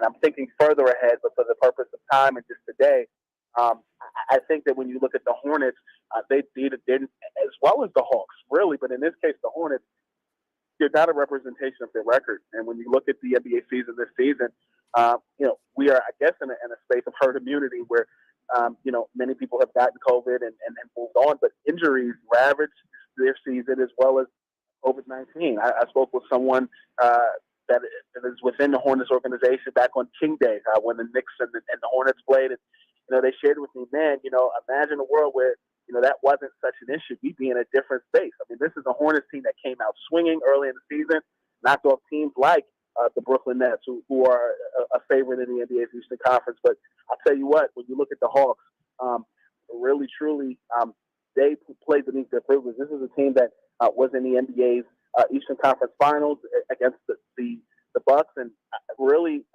I'm thinking further ahead, but for the purpose of time and just today, I think that when you look at the Hornets, they did as well as the Hawks, really. But in this case, the Hornets, they're not a representation of their record. And when you look at the NBA season this season, we are, I guess, in a space of herd immunity where, many people have gotten COVID and moved on, but injuries ravaged their season as well as COVID-19. I spoke with someone that is within the Hornets organization back on King Day when the Knicks and the Hornets played. And, they shared with me, man, imagine a world where, that wasn't such an issue. We'd be in a different space. I mean, this is a Hornets team that came out swinging early in the season, knocked off teams like the Brooklyn Nets, who are a favorite in the NBA's Eastern Conference. But I'll tell you what, when you look at the Hawks, really, truly, they played beneath their privilege. This is a team that was in the NBA's Eastern Conference Finals against the Bucks, and really,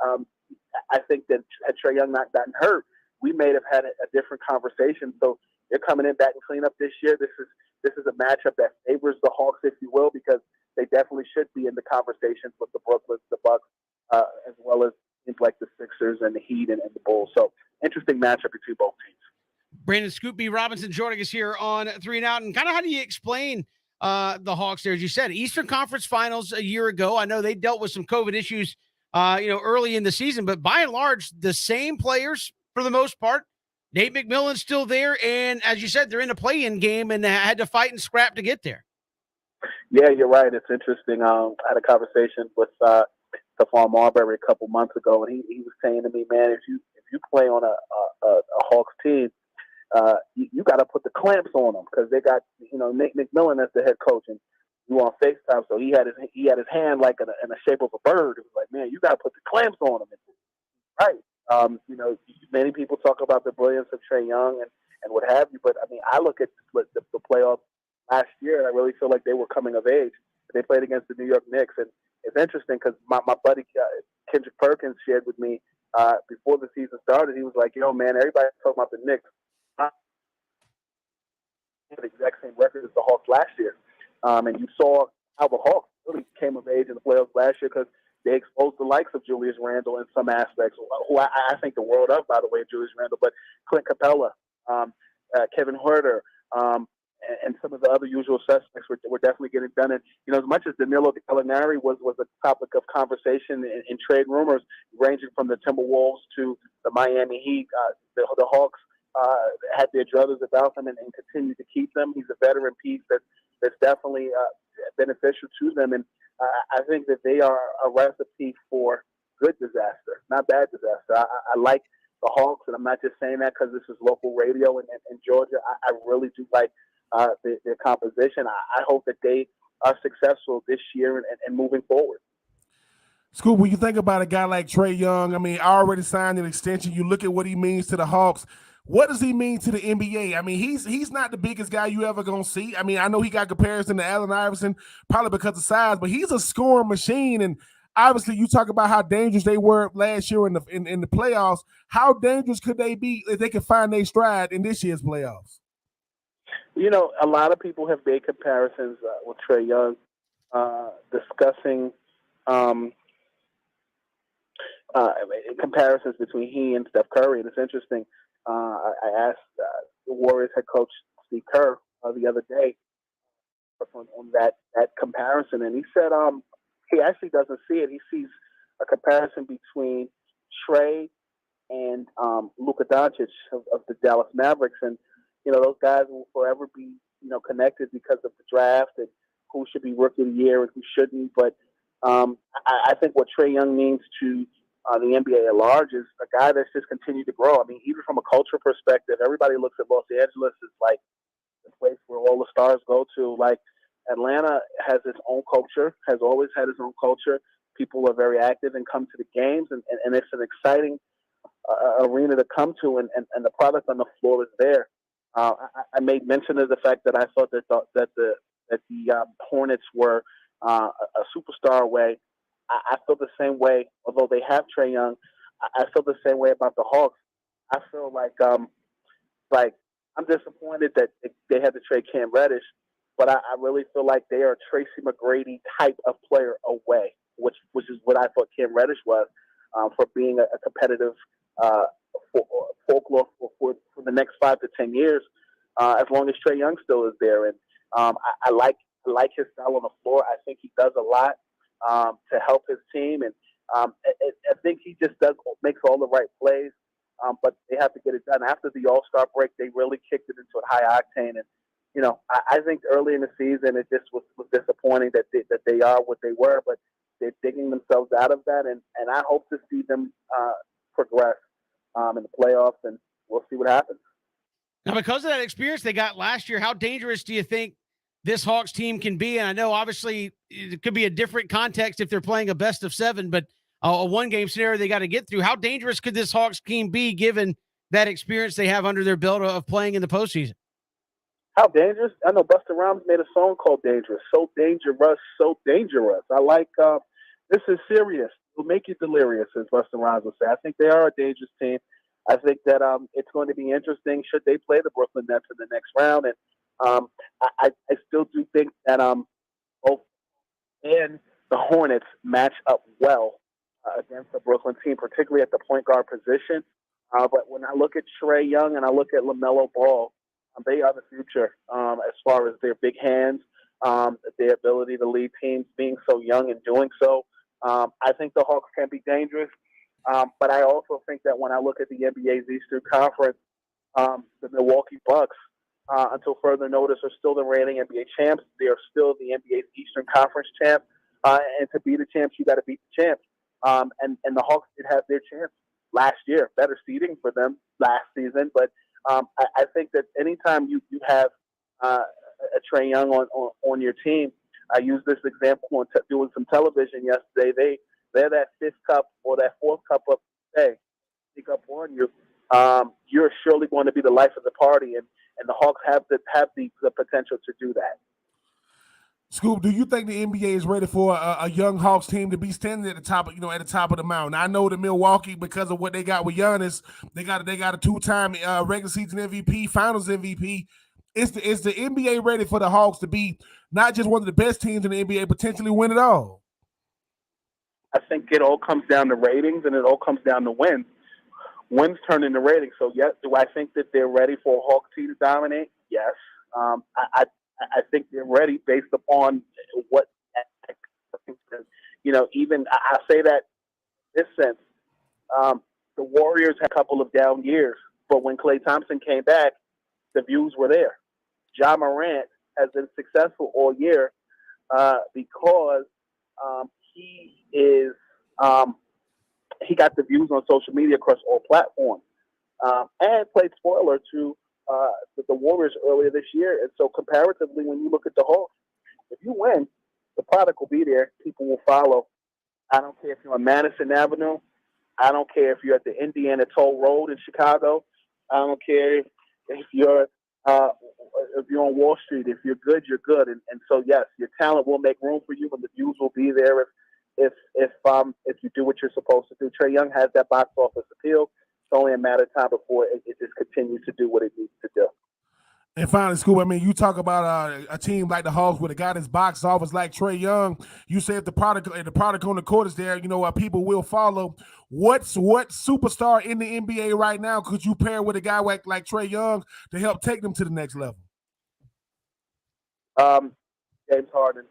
I think that had Trae Young not gotten hurt, we may have had a different conversation. So they're coming in back and clean up this year. This is a matchup that favors the Hawks, if you will, because they definitely should be in the conversations with the Brooklyn, the Bucks, as well as teams like the Sixers and the Heat and the Bulls. So interesting matchup between both teams. Brandon Scoop B Robinson joining us here on Three and Out. And kind of how do you explain the Hawks there? As you said, Eastern Conference Finals a year ago. I know they dealt with some COVID issues, early in the season, but by and large, the same players for the most part. Nate McMillan's still there, and as you said, they're in a play-in game and had to fight and scrap to get there. Yeah, you're right. It's interesting. I had a conversation with Stephon Marbury a couple months ago, and he was saying to me, man, if you play on a Hawks team, you got to put the clamps on them because they got Nate McMillan as the head coach, and you on FaceTime, so he had his hand like in the shape of a bird. It was like, man, you got to put the clamps on him. Right. Many people talk about the brilliance of Trae Young and what have you, but I mean, I look at the playoffs last year, and I really feel like they were coming of age. They played against the New York Knicks, and it's interesting because my buddy Kendrick Perkins shared with me before the season started. He was like, "Yo, man, everybody's talking about the Knicks. The exact same record as the Hawks last year, and you saw how the Hawks really came of age in the playoffs last year because they exposed the likes of Julius Randle in some aspects, who I think the world of, by the way, Julius Randle, but Clint Capella, Kevin Huerter, and some of the other usual suspects were definitely getting done. And as much as Danilo Gallinari was a topic of conversation in trade rumors, ranging from the Timberwolves to the Miami Heat, the Hawks had their druthers about them and continued to keep them. He's a veteran piece that's definitely beneficial to them, and I think that they are a recipe for good disaster, not bad disaster. I like the Hawks, and I'm not just saying that because this is local radio in Georgia. I really do like their composition. I hope that they are successful this year and moving forward. Scoop, when you think about a guy like Trae Young, I mean, already signed an extension. You look at what he means to the Hawks. What does he mean to the NBA? I mean, he's not the biggest guy you ever gonna see. I mean, I know he got comparison to Allen Iverson, probably because of size, but he's a scoring machine. And obviously, you talk about how dangerous they were last year in the playoffs. How dangerous could they be if they could find their stride in this year's playoffs? A lot of people have made comparisons with Trae Young, discussing comparisons between he and Steph Curry. And it's interesting. I asked the Warriors head coach Steve Kerr the other day on that comparison, and he said he actually doesn't see it. He sees a comparison between Trae and Luka Doncic of the Dallas Mavericks, and those guys will forever be connected because of the draft and who should be Rookie of the Year and who shouldn't. But I think what Trae Young means to the NBA at large is a guy that's just continued to grow. I mean, even from a culture perspective, everybody looks at Los Angeles as like the place where all the stars go to. Like, Atlanta has its own culture, has always had its own culture. People are very active and come to the games, and it's an exciting arena to come to, and the product on the floor is there. I made mention of the fact that I thought that the Hornets were a superstar away. I feel the same way, although they have Trae Young. I feel the same way about the Hawks. I feel like I'm disappointed that they had to trade Cam Reddish, but I really feel like they are a Tracy McGrady type of player away, which is what I thought Cam Reddish was, for being a competitive folklore for the next 5 to 10 years, as long as Trae Young still is there. And I like his style on the floor. I think he does a lot to help his team, and I think he just makes all the right plays. But they have to get it done after the All-Star break. They really kicked it into a high octane, and I think early in the season it just was disappointing that they are what they were, but they're digging themselves out of that, and I hope to see them progress in the playoffs, and we'll see what happens. Now, because of that experience they got last year, how dangerous do you think this Hawks team can be? And I know obviously it could be a different context if they're playing a best of 7, but a one-game scenario they got to get through. How dangerous could this Hawks team be given that experience they have under their belt of playing in the postseason? How dangerous? I know Busta Rhymes made a song called Dangerous. So dangerous, so dangerous. I like this is serious. It'll make you delirious, as Busta Rhymes would say. I think they are a dangerous team. I think that it's going to be interesting should they play the Brooklyn Nets in the next round. And I still do think that both and the Hornets match up well against the Brooklyn team, particularly at the point guard position. But when I look at Trae Young and I look at LaMelo Ball, they are the future as far as their big hands, their ability to lead teams, being so young and doing so. I think the Hawks can be dangerous. But I also think that when I look at the NBA's Eastern Conference, the Milwaukee Bucks, until further notice, are still the reigning NBA champs. They are still the NBA's Eastern Conference champ. And to be the champs, you got to beat the champs. And the Hawks did have their chance last year. Better seeding for them last season. But I think that anytime you have a Trae Young on your team, I used this example on doing some television yesterday. They're that fifth cup or that fourth cup of the day. Pick up on you. You're surely going to be the life of the party, and the Hawks have the potential to do that. Scoop, do you think the NBA is ready for a young Hawks team to be standing at the top of the mountain? I know that Milwaukee, because of what they got with Giannis, they got a 2-time regular season MVP, Finals MVP. Is the NBA ready for the Hawks to be not just one of the best teams in the NBA, potentially win it all? I think it all comes down to ratings, and it all comes down to wins. Wins turn into ratings. So, yes, do I think that they're ready for a Hawks team to dominate? Yes. I think they're ready based upon what even I say that in this sense. The Warriors had a couple of down years, but when Klay Thompson came back, the views were there. Ja Morant has been successful all year because he is he got the views on social media across all platforms and played spoiler to the Warriors earlier this year. And so comparatively, when you look at the Hawks, if you win, the product will be there. People will follow. I don't care if you're on Madison Avenue. I don't care if you're at the Indiana Toll Road in Chicago. I don't care if you're on Wall Street. If you're good, you're good. And so yes, your talent will make room for you, and the views will be there if you do what you're supposed to do. Trae Young has that box office appeal. It's only a matter of time before it just continues to do what it needs to do. And finally, Scoop, I mean, you talk about a team like the Hawks with a guy that's box office like Trae Young. You say if the product on the court is there, people will follow. What superstar in the NBA right now could you pair with a guy like Trae Young to help take them to the next level? James Harden.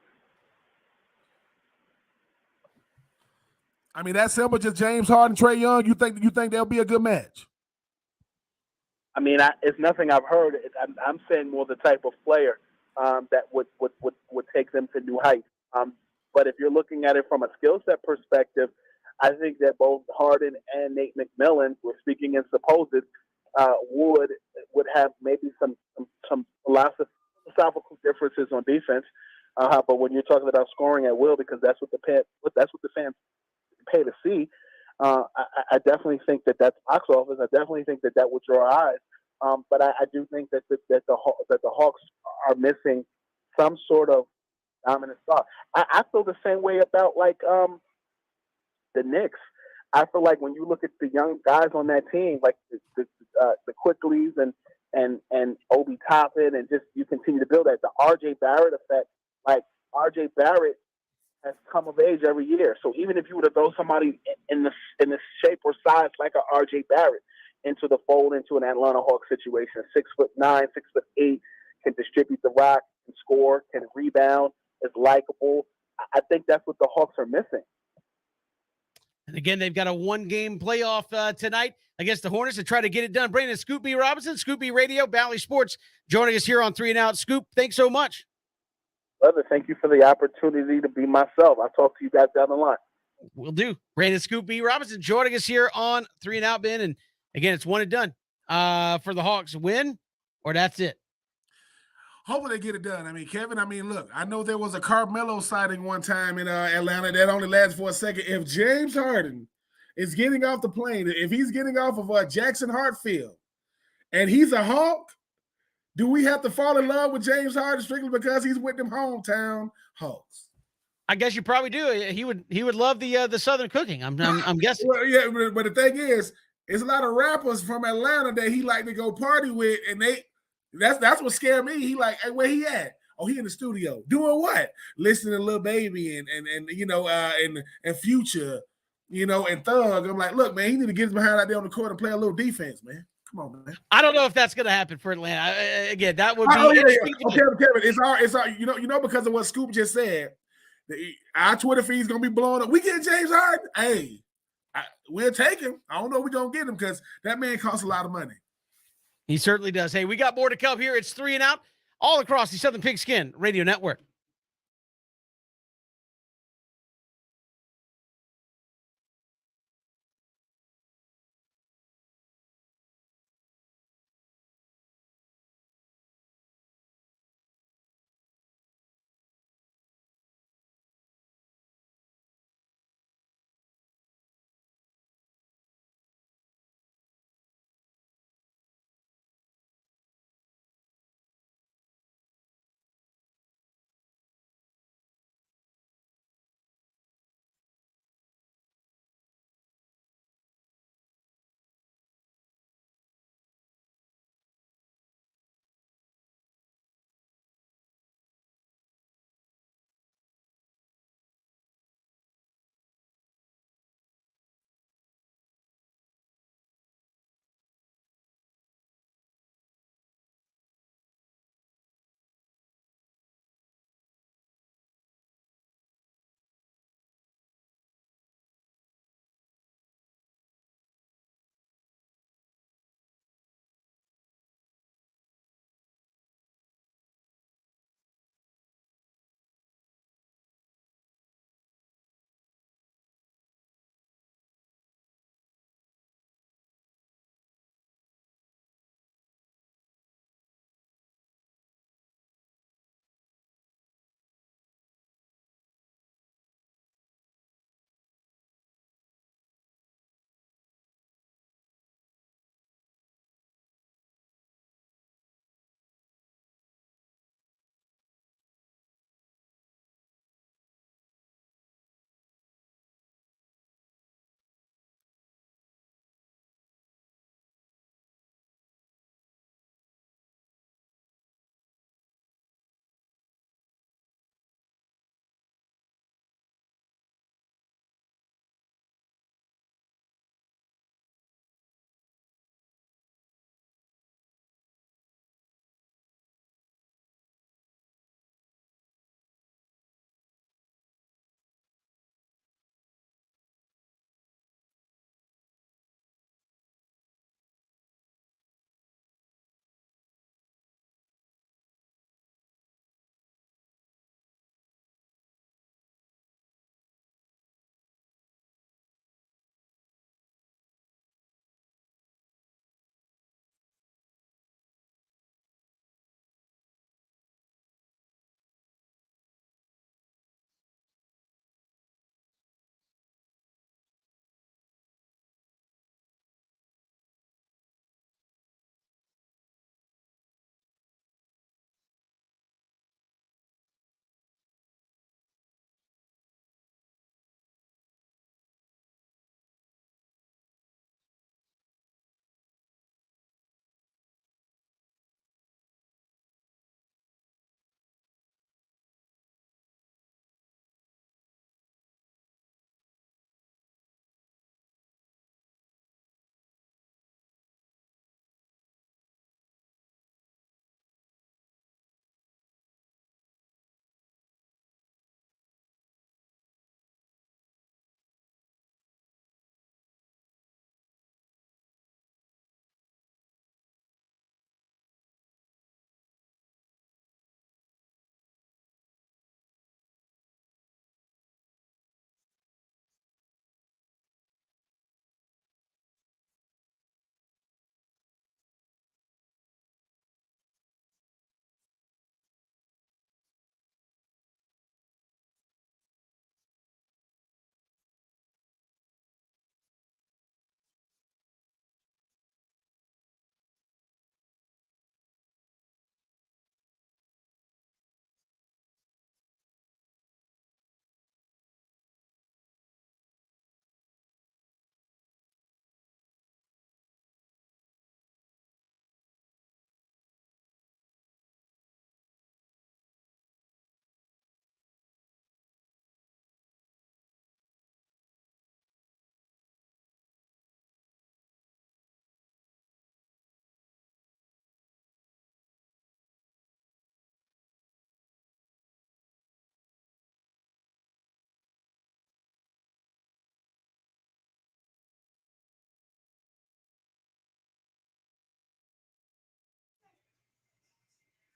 I mean, that's simple. Just James Harden, Trae Young. You think they'll be a good match? I mean, it's nothing I've heard. I'm saying more the type of player that would take them to new heights. But if you're looking at it from a skill set perspective, I think that both Harden and Nate McMillan, we're speaking in supposed, would have maybe some philosophical differences on defense. But when you're talking about scoring at will, because that's what the fans pay to see. I definitely think that's box office. I definitely think that would draw eyes. But I do think that the Hawks are missing some sort of dominant star. I feel the same way about the Knicks. I feel like when you look at the young guys on that team, like the Quickleys and Obi Toppin, and just you continue to build that, the R.J. Barrett effect. Like R.J. Barrett has come of age every year. So even if you were to throw somebody in the shape or size like a R.J. Barrett into the fold into an Atlanta Hawks situation, 6'9", 6'8", can distribute the rock, can score, can rebound, is likable. I think that's what the Hawks are missing. And again, they've got a one-game playoff tonight against the Hornets to try to get it done. Brandon Scoop B. Robinson, Scoop B Radio, Bally Sports, joining us here on 3 and Out. Scoop, thanks so much. Brother, thank you for the opportunity to be myself. I'll talk to you guys down the line. Will do. Brandon Scoop B. Robinson joining us here on 3 and Out, Ben. And again, it's one and done for the Hawks. Win or that's it. Hopefully they get it done. I mean, Kevin, look, I know there was a Carmelo sighting one time in Atlanta that only lasted for a second. If James Harden is getting off the plane, if he's getting off of Jackson Hartfield and he's a Hawk, do we have to fall in love with James Harden strictly because he's with them hometown Hawks? I guess you probably do. He would love the Southern cooking. I'm guessing. Well, yeah, but the thing is, there's a lot of rappers from Atlanta that he like to go party with, and that's what scared me. He like, hey, where he at? Oh, he in the studio doing what? Listening to Lil Baby and Future, and Thug. I'm like, look, man, he need to get his behind out there on the court and play a little defense, man. Come on, man. I don't know if that's going to happen for Atlanta. Again, that would be interesting. Okay, Kevin, it's our, because of what Scoop just said. Our Twitter feed is gonna be blowing up. We get James Harden. Hey, we'll take him. I don't know if we're gonna get him because that man costs a lot of money. He certainly does. Hey, we got more to come here. It's 3 and Out all across the Southern Pigskin Radio Network.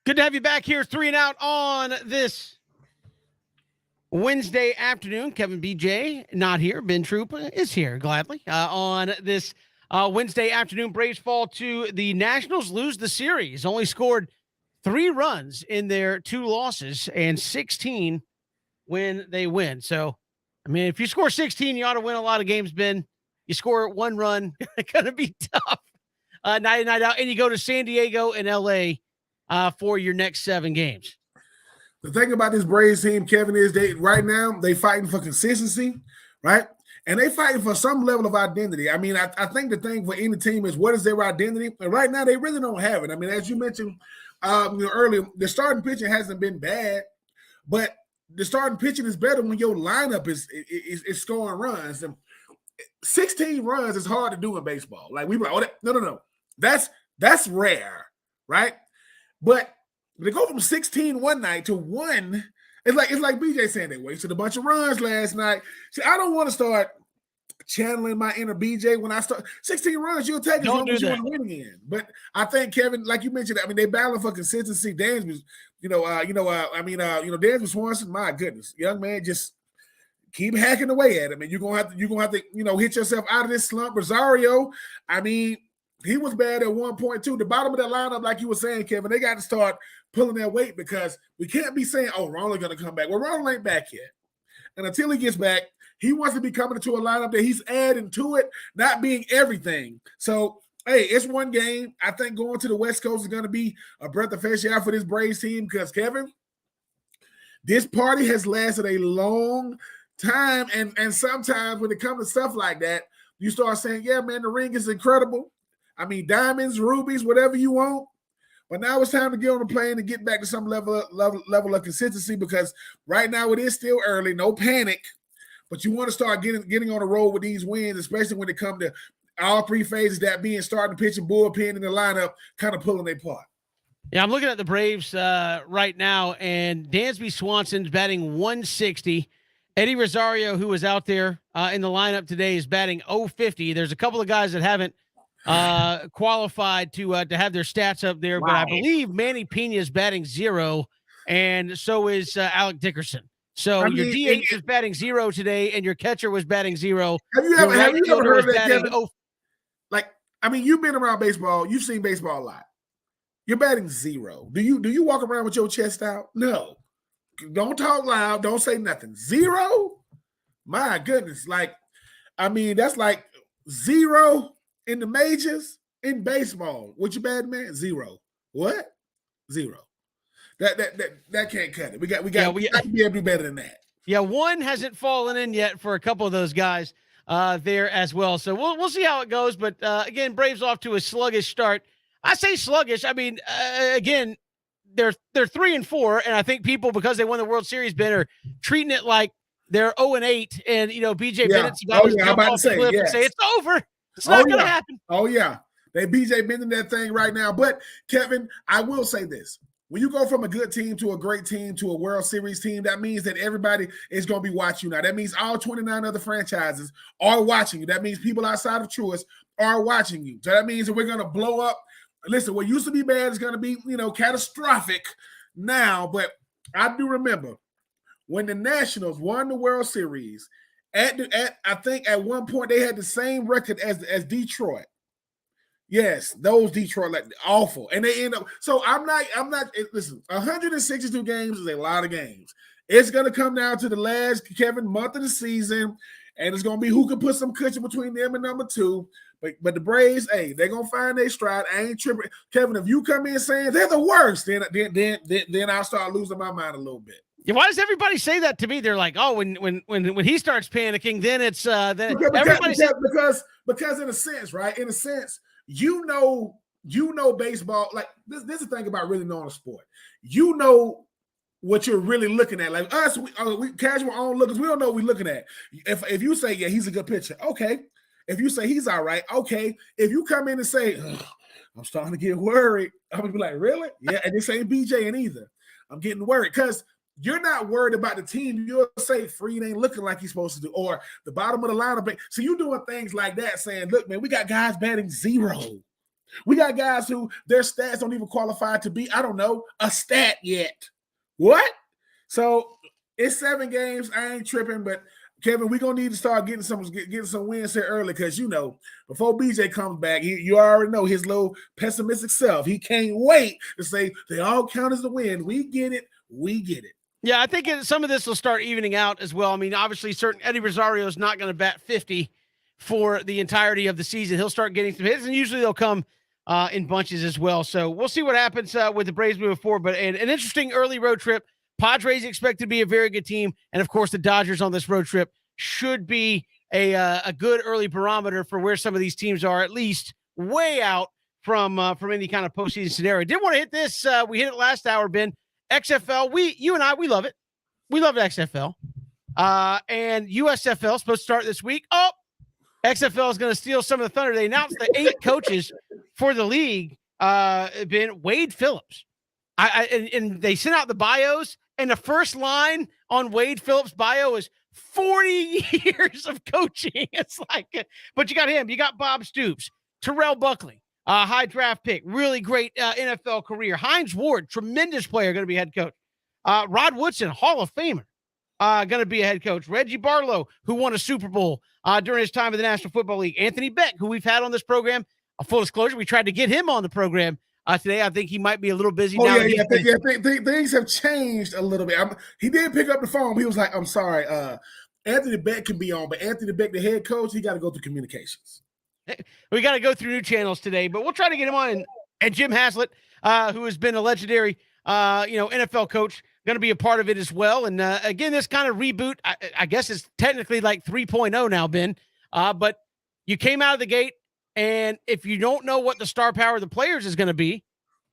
Good to have you back here, 3 and Out on this Wednesday afternoon. Kevin BJ not here. Ben Troop is here gladly on this Wednesday afternoon. Braves fall to the Nationals, lose the series, only scored 3 runs in their 2 losses and 16 when they win. So, I mean, if you score 16, you ought to win a lot of games, Ben. You score 1 run, it's going to be tough night in, night out. And you go to San Diego and LA for your next 7 games. The thing about this Braves team, Kevin, is they fighting for consistency, right? And they fighting for some level of identity. I mean, I think the thing for any team is what is their identity? And right now, they really don't have it. I mean, as you mentioned earlier, the starting pitching hasn't been bad, but the starting pitching is better when your lineup is scoring runs. And 16 runs is hard to do in baseball. Like no. That's rare, right? But they go from 16 one night to 1. It's like BJ saying they wasted a bunch of runs last night. See, I don't want to start channeling my inner BJ when I start 16 runs. You'll take as long as you want to win again. But I think Kevin, like you mentioned, I mean they battle for consistency. Dansby, Dansby Swanson. My goodness, young man, just keep hacking away at him, and you're gonna have to hit yourself out of this slump. Rosario, I mean, he was bad at one point too. The bottom of that lineup, like you were saying, Kevin, they got to start pulling their weight because we can't be saying, "Oh, Ronald going to come back." Well, Ronald ain't back yet, and until he gets back, he wants to be coming into a lineup that he's adding to it, not being everything. So, hey, it's one game. I think going to the West Coast is going to be a breath of fresh air for this Braves team because, Kevin, this party has lasted a long time, and sometimes when it comes to stuff like that, you start saying, "Yeah, man, the ring is incredible. I mean, diamonds, rubies, whatever you want." But now it's time to get on the plane and get back to some level of consistency because right now it is still early. No panic, but you want to start getting on the road with these wins, especially when it comes to all 3 phases, that being starting pitching, bullpen, and the lineup kind of pulling their part. Yeah, I'm looking at the Braves right now, and Dansby Swanson's batting 160. Eddie Rosario, who was out there in the lineup today, is batting 050. There's a couple of guys that haven't qualified to have their stats up there, but I believe Manny Pena is batting 0, and so is Alec Dickerson. So your DH is batting 0 today, and your catcher was batting 0. Have you ever heard that, Kevin? You've been around baseball. You've seen baseball a lot. You're batting 0. Do you walk around with your chest out? No. Don't talk loud. Don't say nothing. 0? My goodness. That's like 0 in the majors in baseball. What you bad, man? 0. What? 0. That can't cut it. We got to be able to do better than that. Yeah, 1 hasn't fallen in yet for a couple of those guys there as well. So we'll see how it goes. But again, Braves off to a sluggish start. I say sluggish. I mean, again, they're 3-4, and I think people, because they won the World Series, Ben, are treating it like they're 0-8, and BJ Bennett's about to jump off the cliff and say it's over. It's not going to happen. Oh yeah, they BJ bending that thing right now. But Kevin, I will say this: when you go from a good team to a great team to a World Series team, that means that everybody is going to be watching you now. That means all 29 other franchises are watching you. That means people outside of Truist are watching you. So that means that we're going to blow up. Listen, what used to be bad is going to be, catastrophic now. But I do remember when the Nationals won the World Series. I think at one point they had the same record as Detroit. Yes, those Detroit, awful, and they end up. So I'm not. Listen, 162 games is a lot of games. It's going to come down to the last, Kevin, month of the season, and it's going to be who can put some cushion between them and number 2. But the Braves, hey, they're gonna find their stride. I ain't tripping, Kevin. If you come in saying they're the worst, then I'll start losing my mind a little bit. Yeah, why does everybody say that to me? They're like, oh, when he starts panicking, then it's because in a sense, right? In a sense, you know baseball. Like this is the thing about really knowing a sport. You know what you're really looking at. Like us, we casual onlookers, we don't know what we're looking at. If you say, yeah, he's a good pitcher, okay. If you say he's all right, okay. If you come in and say, I'm starting to get worried, I'm gonna be like, really? Yeah, and this ain't BJ and either. I'm getting worried because you're not worried about the team. You'll say Fried ain't looking like he's supposed to do, or the bottom of the lineup. So you're doing things like that, saying, look, man, we got guys batting 0. We got guys who their stats don't even qualify to be, I don't know, a stat yet. What? So it's 7 games. I ain't tripping, but Kevin, we're gonna need to start getting some wins here early because before BJ comes back, you already know his little pessimistic self. He can't wait to say they all count as a win. We get it. We get it. Yeah, I think some of this will start evening out as well. I mean, obviously, Eddie Rosario is not going to bat 50 for the entirety of the season. He'll start getting some hits, and usually they'll come in bunches as well. So we'll see what happens with the Braves moving forward. But an interesting early road trip. Padres expect to be a very good team, and of course, the Dodgers on this road trip should be a good early barometer for where some of these teams are, at least way out from any kind of postseason scenario. Didn't want to hit this. We hit it last hour, Ben. XFL, you and I, we love it. We love XFL. And USFL is supposed to start this week. Oh, XFL is going to steal some of the thunder. They announced the 8 coaches for the league been Wade Phillips. And they sent out the bios, and the first line on Wade Phillips' bio is 40 years of coaching. It's like, but you got him. You got Bob Stoops, Terrell Buckley. High draft pick, really great NFL career. Hines Ward, tremendous player, going to be head coach. Rod Woodson, Hall of Famer, going to be a head coach. Reggie Barlow, who won a Super Bowl during his time in the National Football League. Anthony Beck, who we've had on this program. Full disclosure, we tried to get him on the program today. I think he might be a little busy now. Things have changed a little bit. He did pick up the phone. He was like, I'm sorry, Anthony Beck can be on, but Anthony Beck, the head coach, he got to go through communications. We got to go through new channels today, but we'll try to get him on. And Jim Haslett, who has been a legendary, NFL coach, going to be a part of it as well. And again, this kind of reboot, I guess it's technically like 3.0 now, Ben. But you came out of the gate, and if you don't know what the star power of the players is going to be,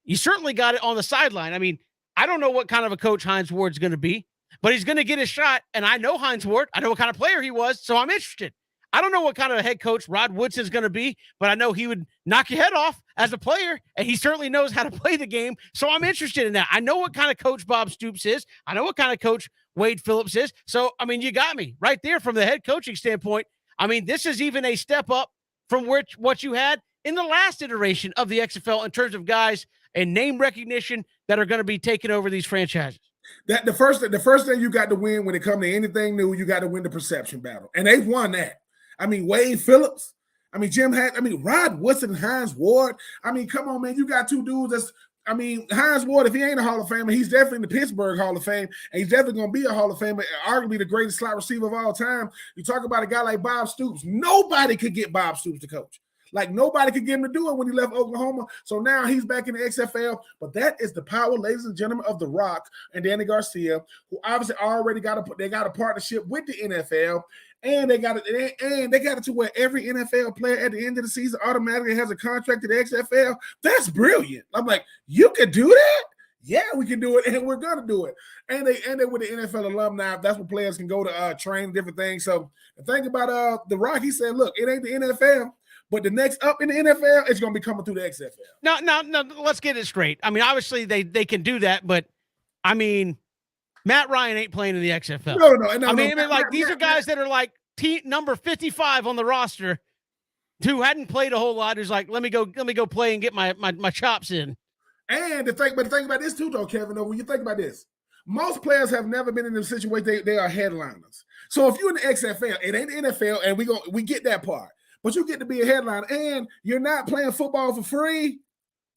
you certainly got it on the sideline. I mean, I don't know what kind of a coach Hines Ward's going to be, but he's going to get his shot. And I know Hines Ward. I know what kind of player he was, so I'm interested. I don't know what kind of a head coach Rod Woodson's going to be, but I know he would knock your head off as a player, and he certainly knows how to play the game. So I'm interested in that. I know what kind of coach Bob Stoops is. I know what kind of coach Wade Phillips is. So, I mean, you got me right there from the head coaching standpoint. I mean, this is even a step up from what you had in the last iteration of the XFL in terms of guys and name recognition that are going to be taking over these franchises. That the first thing you got to win when it comes to anything new, you got to win the perception battle, and they've won that. I mean, Wade Phillips. I mean, Rod Woodson, Hines Ward. I mean, come on, man. You got 2 dudes Hines Ward, if he ain't a Hall of Famer, he's definitely in the Pittsburgh Hall of Fame, and he's definitely going to be a Hall of Famer, arguably the greatest slot receiver of all time. You talk about a guy like Bob Stoops. Nobody could get Bob Stoops to coach. Like, nobody could get him to do it when he left Oklahoma. So now he's back in the XFL. But that is the power, ladies and gentlemen, of The Rock and Danny Garcia, who obviously already got a partnership with the NFL. And they got it to where every NFL player at the end of the season automatically has a contract to the XFL. That's brilliant. I'm like, you could do that? Yeah, we can do it, and we're gonna do it. And they with the NFL alumni. That's where players can go to train different things. So the thing about The Rock, he said, look, it ain't the NFL, but the next up in the NFL, it's gonna be coming through the XFL. No, let's get it straight. I mean, obviously they can do that, but I mean, Matt Ryan ain't playing in the XFL. No. These are guys that are like number 55 on the roster who hadn't played a whole lot. Who's like, let me go play and get my chops in. And the thing about this too, though, Kevin, when you think about this, most players have never been in a situation they are headliners. So if you're in the XFL, it ain't the NFL, and we get that part. But you get to be a headliner, and you're not playing football for free.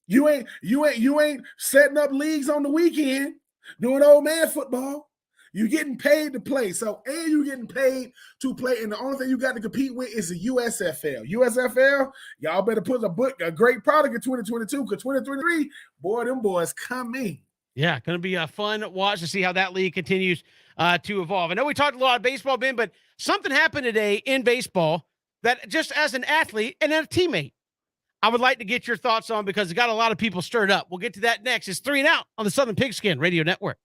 You ain't setting up leagues on the weekend doing old man football. You're getting paid to play. So, and you're getting paid to play. And the only thing you got to compete with is the USFL. USFL, y'all better put a great product in 2022 because 2023, boy, them boys coming. Yeah, going to be a fun watch to see how that league continues to evolve. I know we talked a lot of baseball, Ben, but something happened today in baseball that just as an athlete and a teammate, I would like to get your thoughts on because it got a lot of people stirred up. We'll get to that next. It's 3 and Out on the Southern Pigskin Radio Network.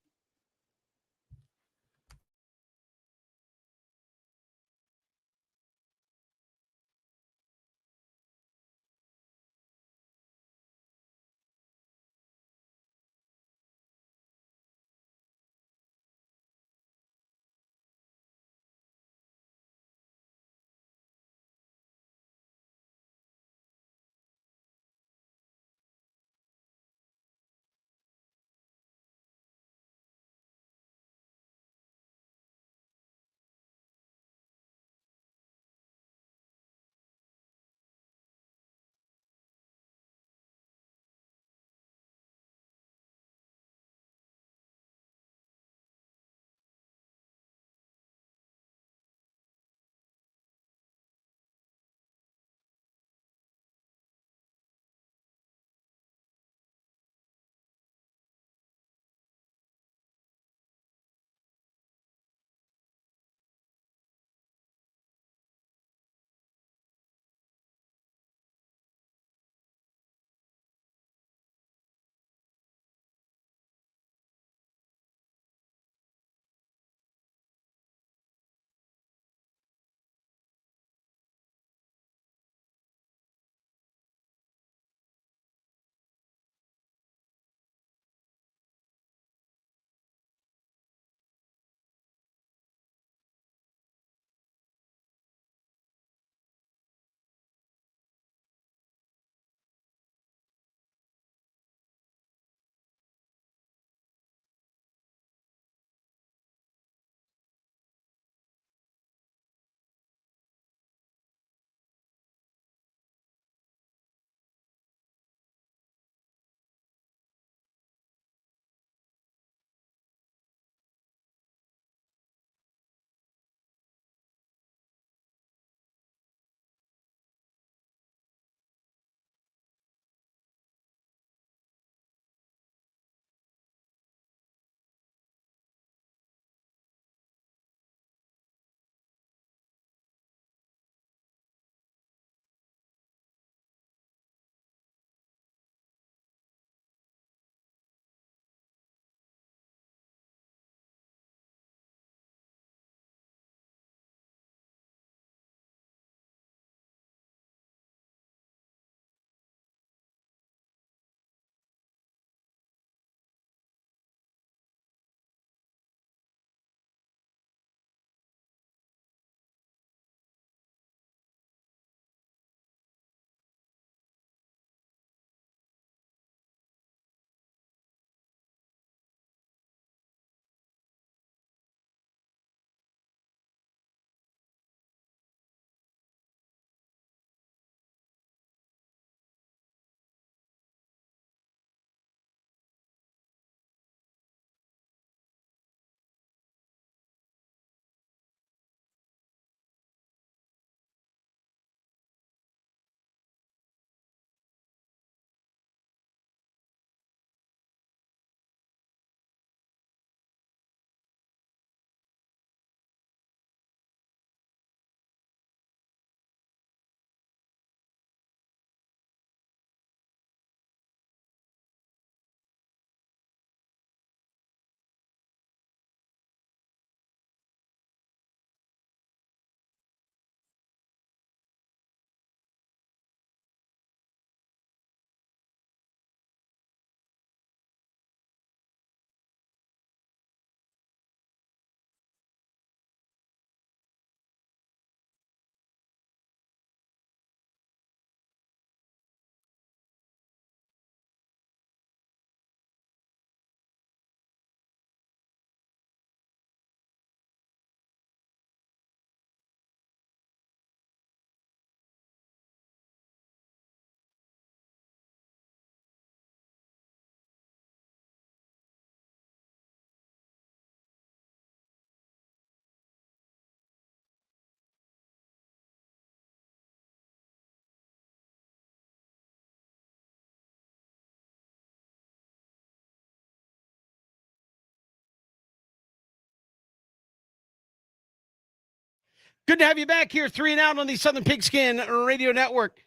Good to have you back here, 3 and Out on the Southern Pigskin Radio Network.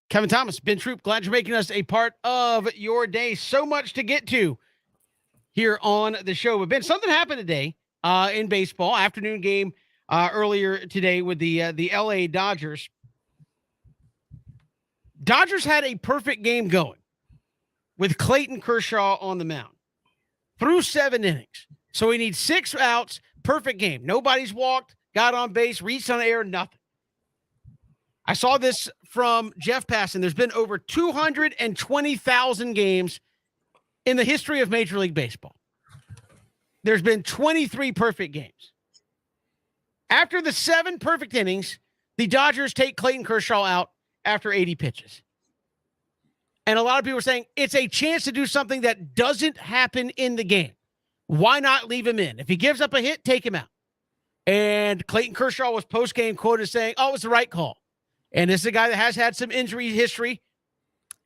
Kevin Thomas, Ben Troop, glad you're making us a part of your day. So much to get to here on the show. But Ben, something happened today in baseball. Afternoon game earlier today with the LA Dodgers. Dodgers had a perfect game going with Clayton Kershaw on the mound through 7 innings. So he needs 6 outs. Perfect game. Nobody's walked, got on base, reached on air, nothing. I saw this from Jeff Passan. There's been over 220,000 games in the history of Major League Baseball. There's been 23 perfect games. After the 7 perfect innings, the Dodgers take Clayton Kershaw out after 80 pitches. And a lot of people are saying it's a chance to do something that doesn't happen in the game. Why not leave him in? If he gives up a hit, take him out. And Clayton Kershaw was post-game quoted saying, oh, it was the right call. And this is a guy that has had some injury history.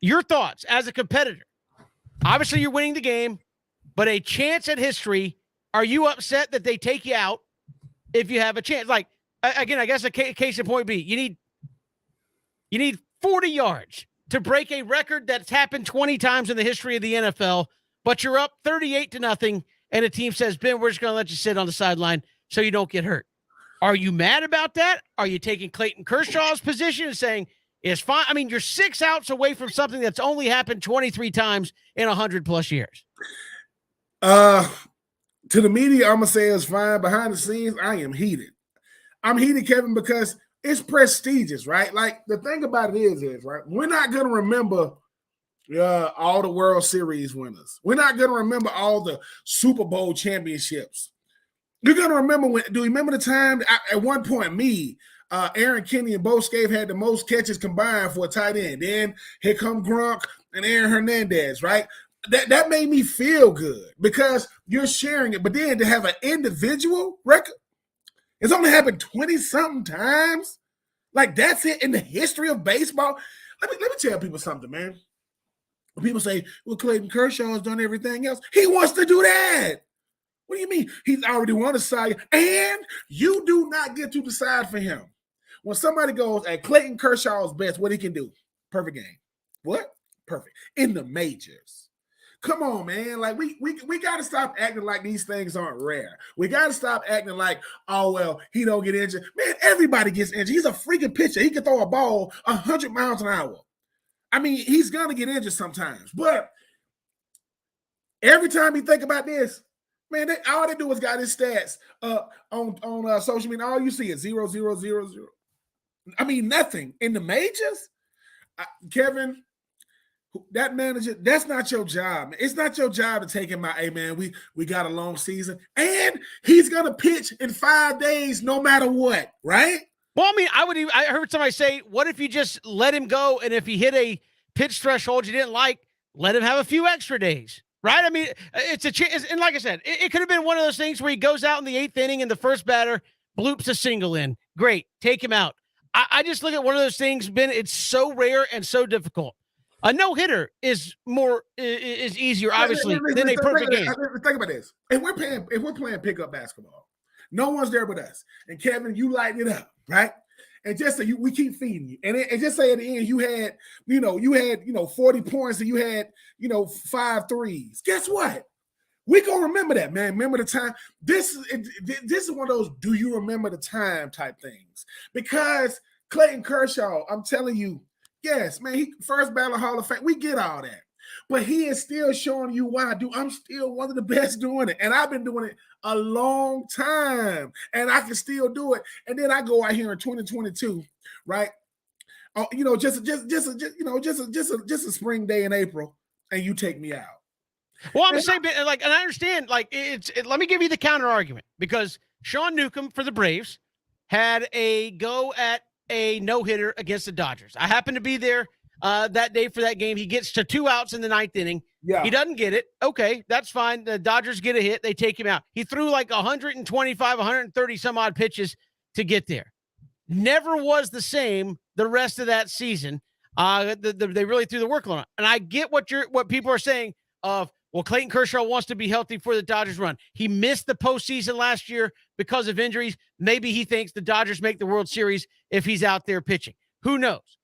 Your thoughts as a competitor? Obviously, you're winning the game, but a chance at history. Are you upset that they take you out if you have a chance? Like, again, I guess a case in point B, you need 40 yards to break a record that's happened 20 times in the history of the NFL, but you're up 38-0. And a team says, Ben, we're just going to let you sit on the sideline so you don't get hurt. Are you mad about that? Are you taking Clayton Kershaw's position and saying, it's fine? I mean, you're 6 outs away from something that's only happened 23 times in 100+ years. To the media, I'm going to say it's fine. Behind the scenes, I am heated. I'm heated, Kevin, because it's prestigious, right? Like, the thing about it is, right, we're not going to remember all the World Series winners. We're not going to remember all the Super Bowl championships. You're going to remember do you remember the time at one point Aaron Kenny and Bo Scave had the most catches combined for a tight end. Then here come Gronk and Aaron Hernandez, right? That made me feel good because you're sharing it. But then to have an individual record, it's only happened 20-something times. Like, that's it in the history of baseball. Let me tell people something, man. When people say, well, Clayton Kershaw has done everything else. He wants to do that. What do you mean? He's already won a Cy, and you do not get to decide for him. When somebody goes at Clayton Kershaw's best, what he can do? Perfect game. What? Perfect. In the majors. Come on, man. Like, we got to stop acting like these things aren't rare. We got to stop acting like, oh, well, he don't get injured. Man, everybody gets injured. He's a freaking pitcher. He can throw a ball 100 miles an hour. I mean, he's going to get injured sometimes. But every time you think about this, man, all they do is got his stats on social media. All you see is 0, 0, 0, 0. I mean, nothing. In the majors, Kevin, that manager, that's not your job. It's not your job to take him out. Hey, man, we got a long season. And he's going to pitch in 5 days no matter what, right? Well, I mean, I heard somebody say, what if you just let him go, and if he hit a pitch threshold you didn't like, let him have a few extra days, right? I mean, it's a chance. And like I said, it could have been one of those things where he goes out in the 8th inning and the first batter bloops a single in. Great, take him out. I just look at one of those things, Ben, it's so rare and so difficult. A no-hitter is easier, obviously, than a perfect game. Think about this. If we're playing pickup basketball, no one's there but us. And Kevin, you light it up, right? And just so we keep feeding you. And just say at the end you had 40 points and you had 5 threes. Guess what? We're gonna remember that, man. Remember the time. This is one of those do you remember the time type things. Because Clayton Kershaw, I'm telling you, yes, man, he first ballot Hall of Fame. We get all that. But he is still showing you why, dude. I'm still one of the best doing it. And I've been doing it a long time. And I can still do it. And then I go out here in 2022, right? Oh, just a spring day in April, and you take me out. Well, I'm saying, like, and I understand, like, let me give you the counter argument, because Sean Newcomb for the Braves had a go at a no-hitter against the Dodgers. I happened to be there that day for that game. He gets to 2 outs in the 9th inning. Yeah. He doesn't get it. Okay, that's fine. The Dodgers get a hit. They take him out. He threw like 125, 130 some odd pitches to get there. Never was the same the rest of that season. They really threw the workload on. And I get what people are saying of, well, Clayton Kershaw wants to be healthy for the Dodgers run. He missed the postseason last year because of injuries. Maybe he thinks the Dodgers make the World Series if he's out there pitching. Who knows?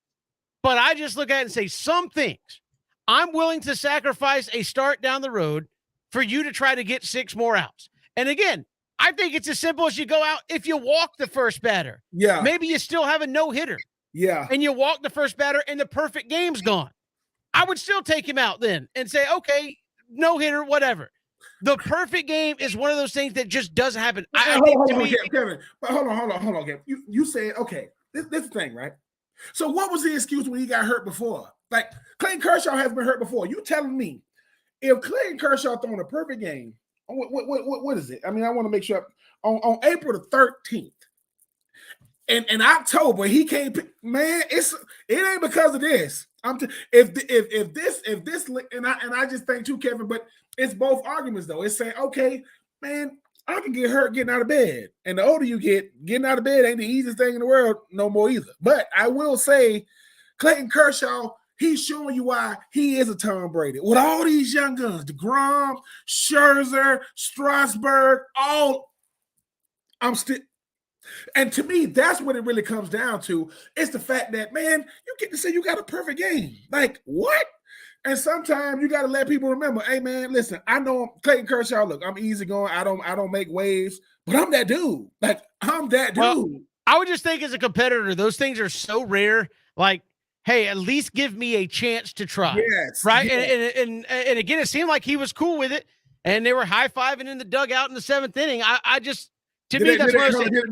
But I just look at it and say some things. I'm willing to sacrifice a start down the road for you to try to get 6 more outs. And again, I think it's as simple as you go out. If you walk the first batter, maybe you still have a no-hitter. And you walk the first batter and the perfect game's gone. I would still take him out then and say, okay, no-hitter, whatever. The perfect game is one of those things that just doesn't happen. Hold on, Kevin. But hold on, Kevin. You said, okay, this is the thing, right? So what was the excuse when he got hurt before? Like, Clayton Kershaw has been hurt before. You telling me if Clayton Kershaw throwing a perfect game, what is it? I mean, I want to make sure on April the 13th, and in October he can't. Man, it ain't because of this. If this, and I just think too, Kevin. But it's both arguments though. It's saying, okay, man, I can get hurt getting out of bed, and the older you get, getting out of bed ain't the easiest thing in the world no more either. But I will say, Clayton Kershaw, he's showing you why he is a Tom Brady. With all these young guns, DeGrom, Scherzer, Strasburg, I'm still. And to me, that's what it really comes down to. It's the fact that, man, you get to say you got a perfect game. Like, what? And sometimes you got to let people remember, hey, man, listen, I know Clayton Kershaw, look, I'm easygoing. I don't make waves, but I'm that dude. Like, I'm that dude. Well, I would just think as a competitor, those things are so rare. Like, hey, at least give me a chance to try. Yes. Right. Yes. And again, it seemed like he was cool with it. And they were high-fiving in the dugout in the 7th inning. I just, to me, that's what I was saying.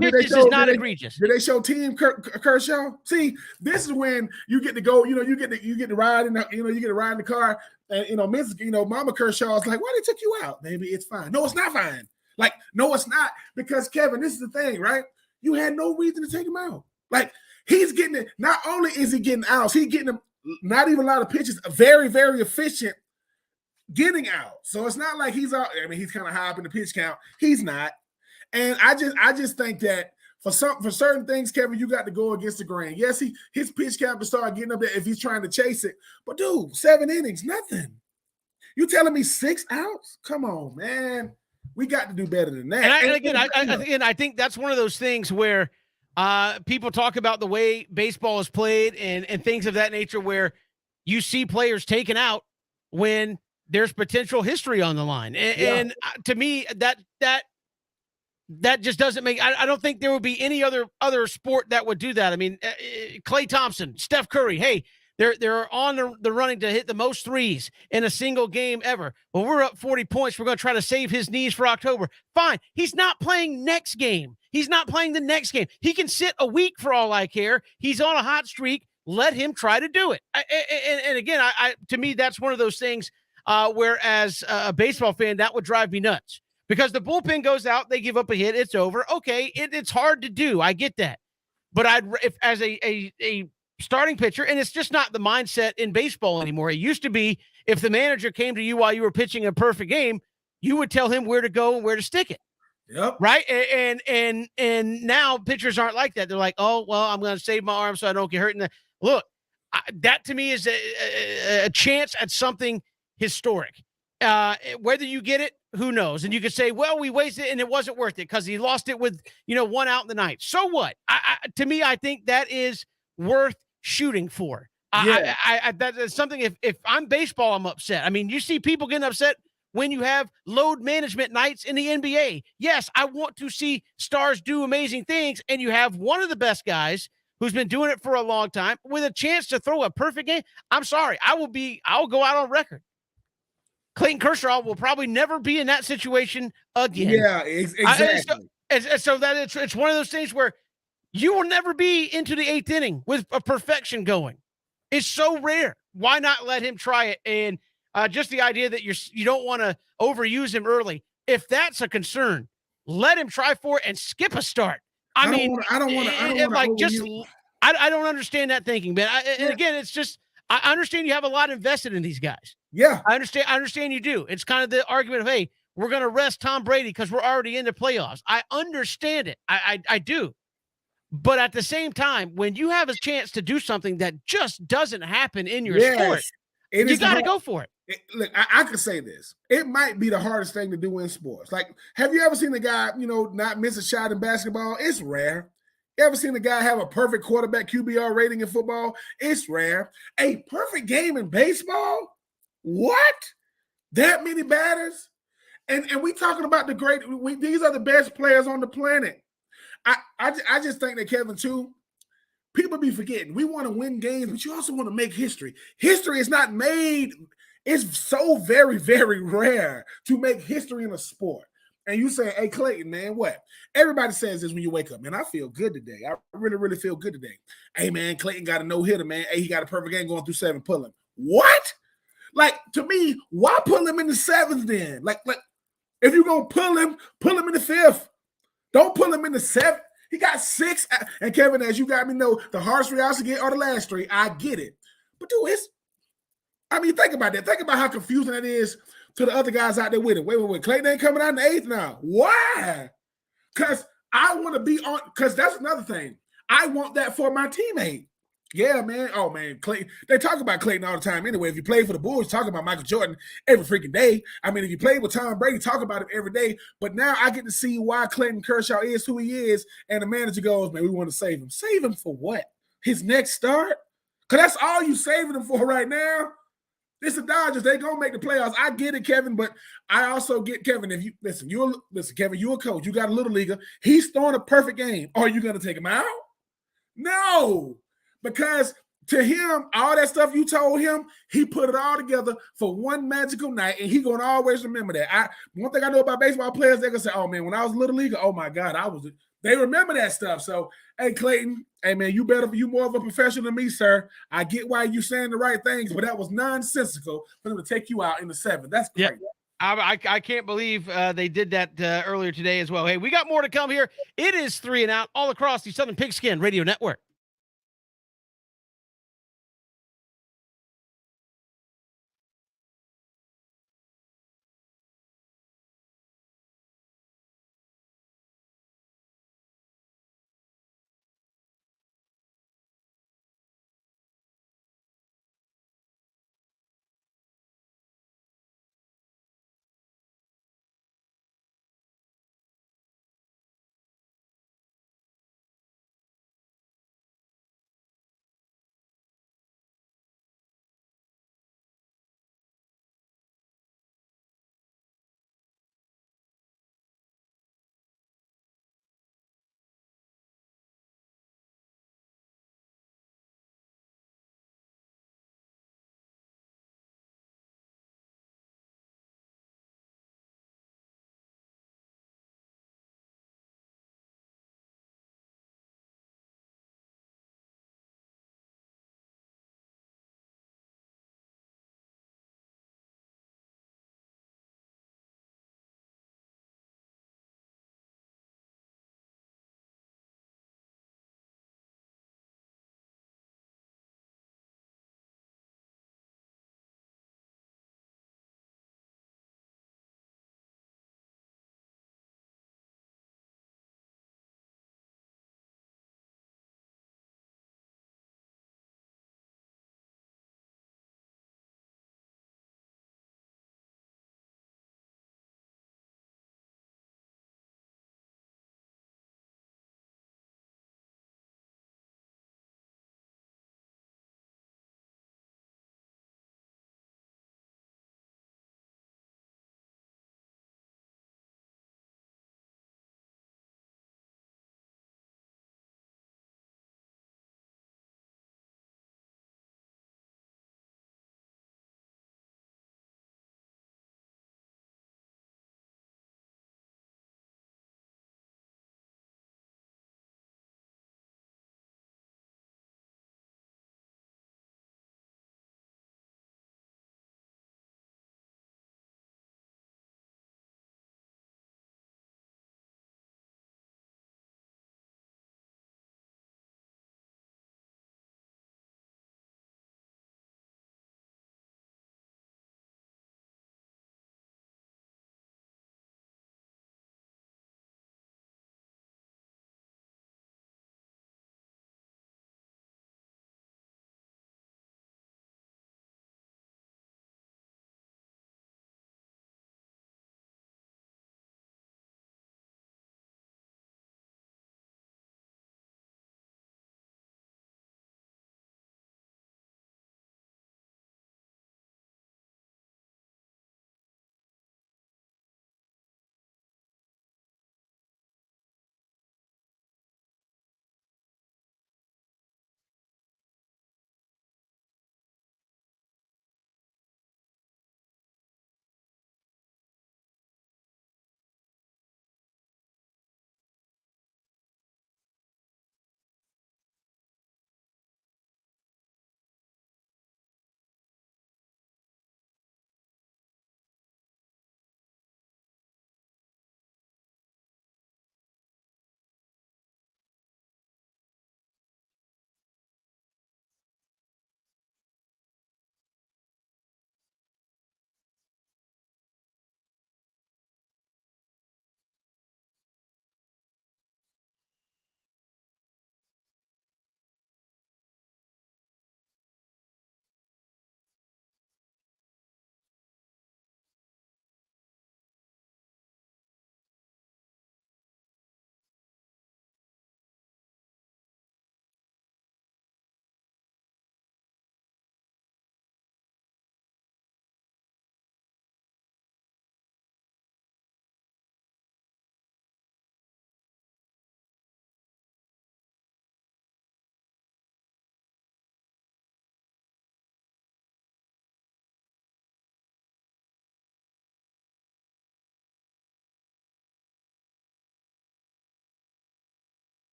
80 pitches is not egregious. Did they show Team Kershaw? See, this is when you get to go. You get to ride in the. You get to ride in the car, and Mama Kershaw is like, "Why they took you out? Maybe it's fine." No, it's not fine. Like, no, it's not, because Kevin, this is the thing, right? You had no reason to take him out. Like, he's getting it. Not only is he getting outs, he's getting them. Not even a lot of pitches. Very, very efficient getting out. So it's not like he's out. I mean, he's kind of high up in the pitch count. He's not. And I just think that for certain things, Kevin, you got to go against the grain. Yes, his pitch count to start getting up there if he's trying to chase it. But dude, 7 innings, nothing. You telling me 6 outs? Come on, man. We got to do better than that. And I think that's one of those things where people talk about the way baseball is played and things of that nature, where you see players taken out when there's potential history on the line. And to me, that just doesn't make. I don't think there would be any other sport that would do that. I mean, Klay Thompson, Steph Curry, hey, they're on the running to hit the most threes in a single game ever. Well, we're up 40 points. We're going to try to save his knees for October. Fine. He's not playing next game. He's not playing the next game. He can sit a week for all I care. He's on a hot streak. Let him try to do it. And again, to me, that's one of those things where as a baseball fan, that would drive me nuts. Because the bullpen goes out, they give up a hit, it's over. Okay, it's hard to do. I get that. But if as a starting pitcher, and it's just not the mindset in baseball anymore. It used to be if the manager came to you while you were pitching a perfect game, you would tell him where to go and where to stick it. Yep. Right? And now pitchers aren't like that. They're like, oh, well, I'm going to save my arm so I don't get hurt. Look, that to me is a chance at something historic. Whether you get it, who knows? And you could say, well, we wasted it and it wasn't worth it because he lost it with, 1 out in the ninth. So what? To me, I think that is worth shooting for. Yeah. That's something. If I'm baseball, I'm upset. I mean, you see people getting upset when you have load management nights in the NBA. Yes, I want to see stars do amazing things, and you have one of the best guys who's been doing it for a long time with a chance to throw a perfect game. I'm sorry. I'll go out on record. Clayton Kershaw will probably never be in that situation again. Yeah, exactly. So that it's one of those things where you will never be into the 8th inning with a perfection going. It's so rare. Why not let him try it? And just the idea that you don't want to overuse him early. If that's a concern, let him try for it and skip a start. I don't understand that thinking, man. And again, it's just I understand you have a lot invested in these guys. Yeah, I understand you do. It's kind of the argument of, hey, we're going to rest Tom Brady because we're already in the playoffs. I understand it. I do. But at the same time, when you have a chance to do something that just doesn't happen in your sport, you got to go for it. look, I could say this. It might be the hardest thing to do in sports. Like, have you ever seen a guy, not miss a shot in basketball? It's rare. You ever seen a guy have a perfect quarterback QBR rating in football? It's rare. A perfect game in baseball? What? That many batters? And we talking about the great. These are the best players on the planet. I just think that Kevin too. People be forgetting. We want to win games, but you also want to make history. History is not made. It's so very, very rare to make history in a sport. And you say, hey, Clayton, man, what? Everybody says this when you wake up. Man, I feel good today. I really, really feel good today. Hey, man, Clayton got a no-hitter, man. Hey, he got a perfect game going through 7. Pull him. What? Like, to me, why pull him in the 7th then? Like if you're going to pull him in the 5th. Don't pull him in the 7th. He got 6. And Kevin, as you got me know, the hardest 3 outs to get are the last 3. I get it. But dude, think about that. Think about how confusing that is to the other guys out there with him. Wait. Clayton ain't coming out in the 8th now. Why? Because I want to be on, because that's another thing. I want that for my teammate. Yeah, man. Oh, man. Clayton. They talk about Clayton all the time anyway. If you play for the Bulls, talk about Michael Jordan every freaking day. I mean, if you play with Tom Brady, talk about him every day. But now I get to see why Clayton Kershaw is who he is. And the manager goes, man, we want to save him. Save him for what? His next start? Because that's all you saving him for right now. It's the Dodgers. They gonna make the playoffs. I get it, Kevin, but I also get Kevin. If you listen, Kevin, you're a coach. You got a little leaguer. He's throwing a perfect game. Are you gonna take him out? No, because to him, all that stuff you told him, he put it all together for one magical night, and he gonna always remember that. One thing I know about baseball players, they're gonna say, "Oh man, when I was a little leaguer, oh my God, I was." They remember that stuff. So, hey, Clayton, hey man, you more of a professional than me, sir. I get why you saying the right things, but that was nonsensical for them to take you out in the 7th. That's great. Yeah. I can't believe they did that earlier today as well. Hey, we got more to come here. It is 3 and Out all across the Southern Pigskin Radio Network.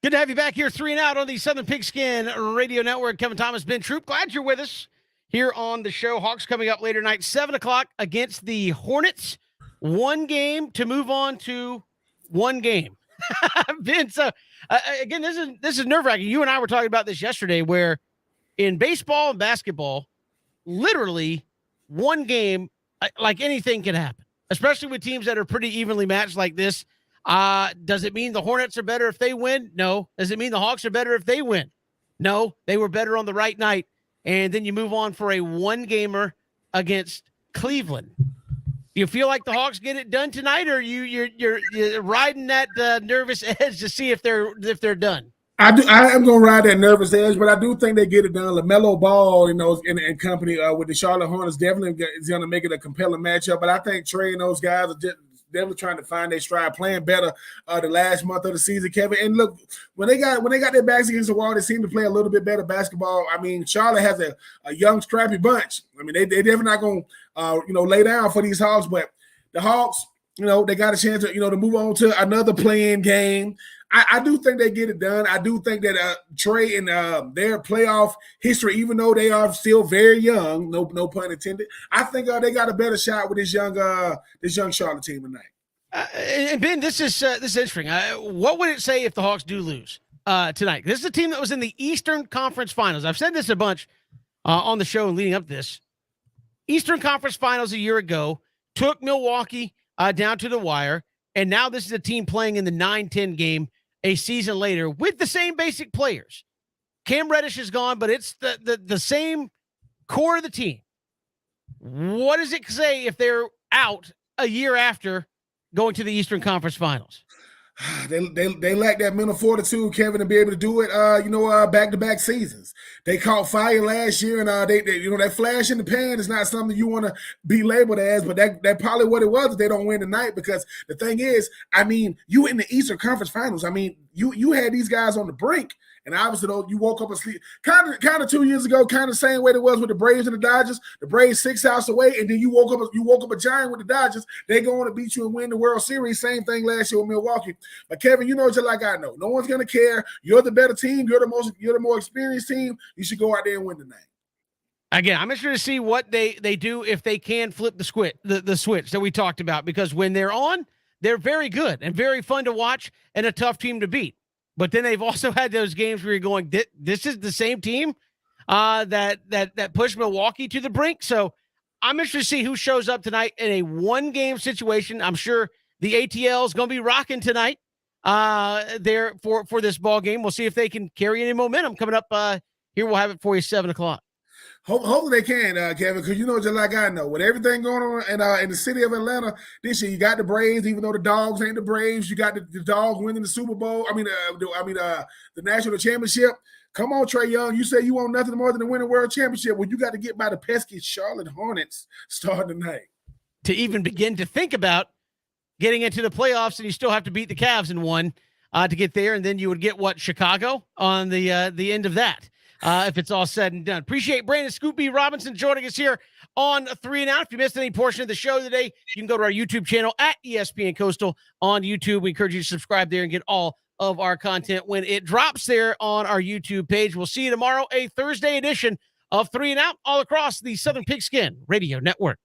Good to have you back here, 3 and Out on the Southern Pigskin Radio Network. Kevin Thomas, Ben Troop, glad you're with us here on the show. Hawks coming up later tonight, 7 o'clock against the Hornets. One game to move on to one game. Ben, so again, this is nerve-wracking. You and I were talking about this yesterday, where in baseball and basketball, literally one game, like anything can happen, especially with teams that are pretty evenly matched like this. Does it mean the Hornets are better if they win? No. Does it mean the Hawks are better if they win? No. They were better on the right night. And then you move on for a one-gamer against Cleveland. Do you feel like the Hawks get it done tonight, or you're riding that nervous edge to see if they're done? I am going to ride that nervous edge, but I do think they get it done. LaMelo Ball, and company with the Charlotte Hornets definitely is going to make it a compelling matchup. But I think Trey and those guys are just definitely trying to find their stride, playing better the last month of the season, Kevin. And look, when they got their backs against the wall, they seem to play a little bit better basketball. I mean, Charlotte has a young, scrappy bunch. I mean, they definitely not going to lay down for these Hawks, but the Hawks, they got a chance to to move on to another playing game. I do think they get it done. I do think that Trey and their playoff history, even though they are still very young, no pun intended, I think they got a better shot with this young Charlotte team tonight. And Ben, this is interesting. What would it say if the Hawks do lose tonight? This is a team that was in the Eastern Conference Finals. I've said this a bunch on the show leading up to this. Eastern Conference Finals a year ago, took Milwaukee down to the wire, and now this is a team playing in the 9-10 game a season later with the same basic players. Cam Reddish is gone, but it's the same core of the team. What does it say if they're out a year after going to the Eastern Conference Finals? They lack that mental fortitude, Kevin, to be able to do it. Back-to-back seasons. They caught fire last year, and they that flash in the pan is not something you want to be labeled as. But that probably what it was if they don't win tonight. Because the thing is, I mean, you in the Eastern Conference Finals. I mean, you had these guys on the brink. And obviously, though, you woke up asleep. Kind of 2 years ago, kind of same way it was with the Braves and the Dodgers. The Braves 6 hours away, and then you woke up a giant with the Dodgers. They going to beat you and win the World Series. Same thing last year with Milwaukee. But Kevin, just like I know, no one's gonna care. You're the better team. You're the more experienced team. You should go out there and win tonight. Again, I'm interested to see what they do if they can flip the switch that we talked about, because when they're on, they're very good and very fun to watch and a tough team to beat. But then they've also had those games where you're going, this is the same team that pushed Milwaukee to the brink. So I'm interested to see who shows up tonight in a one-game situation. I'm sure the ATL is going to be rocking tonight there for this ball game. We'll see if they can carry any momentum coming up here. We'll have it for you 7 o'clock. Hopefully they can, Kevin, because just like I know, with everything going on in the city of Atlanta this year, you got the Braves, even though the Dogs ain't the Braves, you got the Dogs winning the Super Bowl. The national championship. Come on, Trae Young. You say you want nothing more than to win a world championship. Well, you got to get by the pesky Charlotte Hornets starting tonight. To even begin to think about getting into the playoffs, and you still have to beat the Cavs in one to get there, and then you would get Chicago on the end of that. If it's all said and done. Appreciate Brandon Scoop B. Robinson joining us here on 3 and Out. If you missed any portion of the show today, you can go to our YouTube channel at ESPN Coastal on YouTube. We encourage you to subscribe there and get all of our content when it drops there on our YouTube page. We'll see you tomorrow, a Thursday edition of 3 and Out all across the Southern Pigskin Radio Network.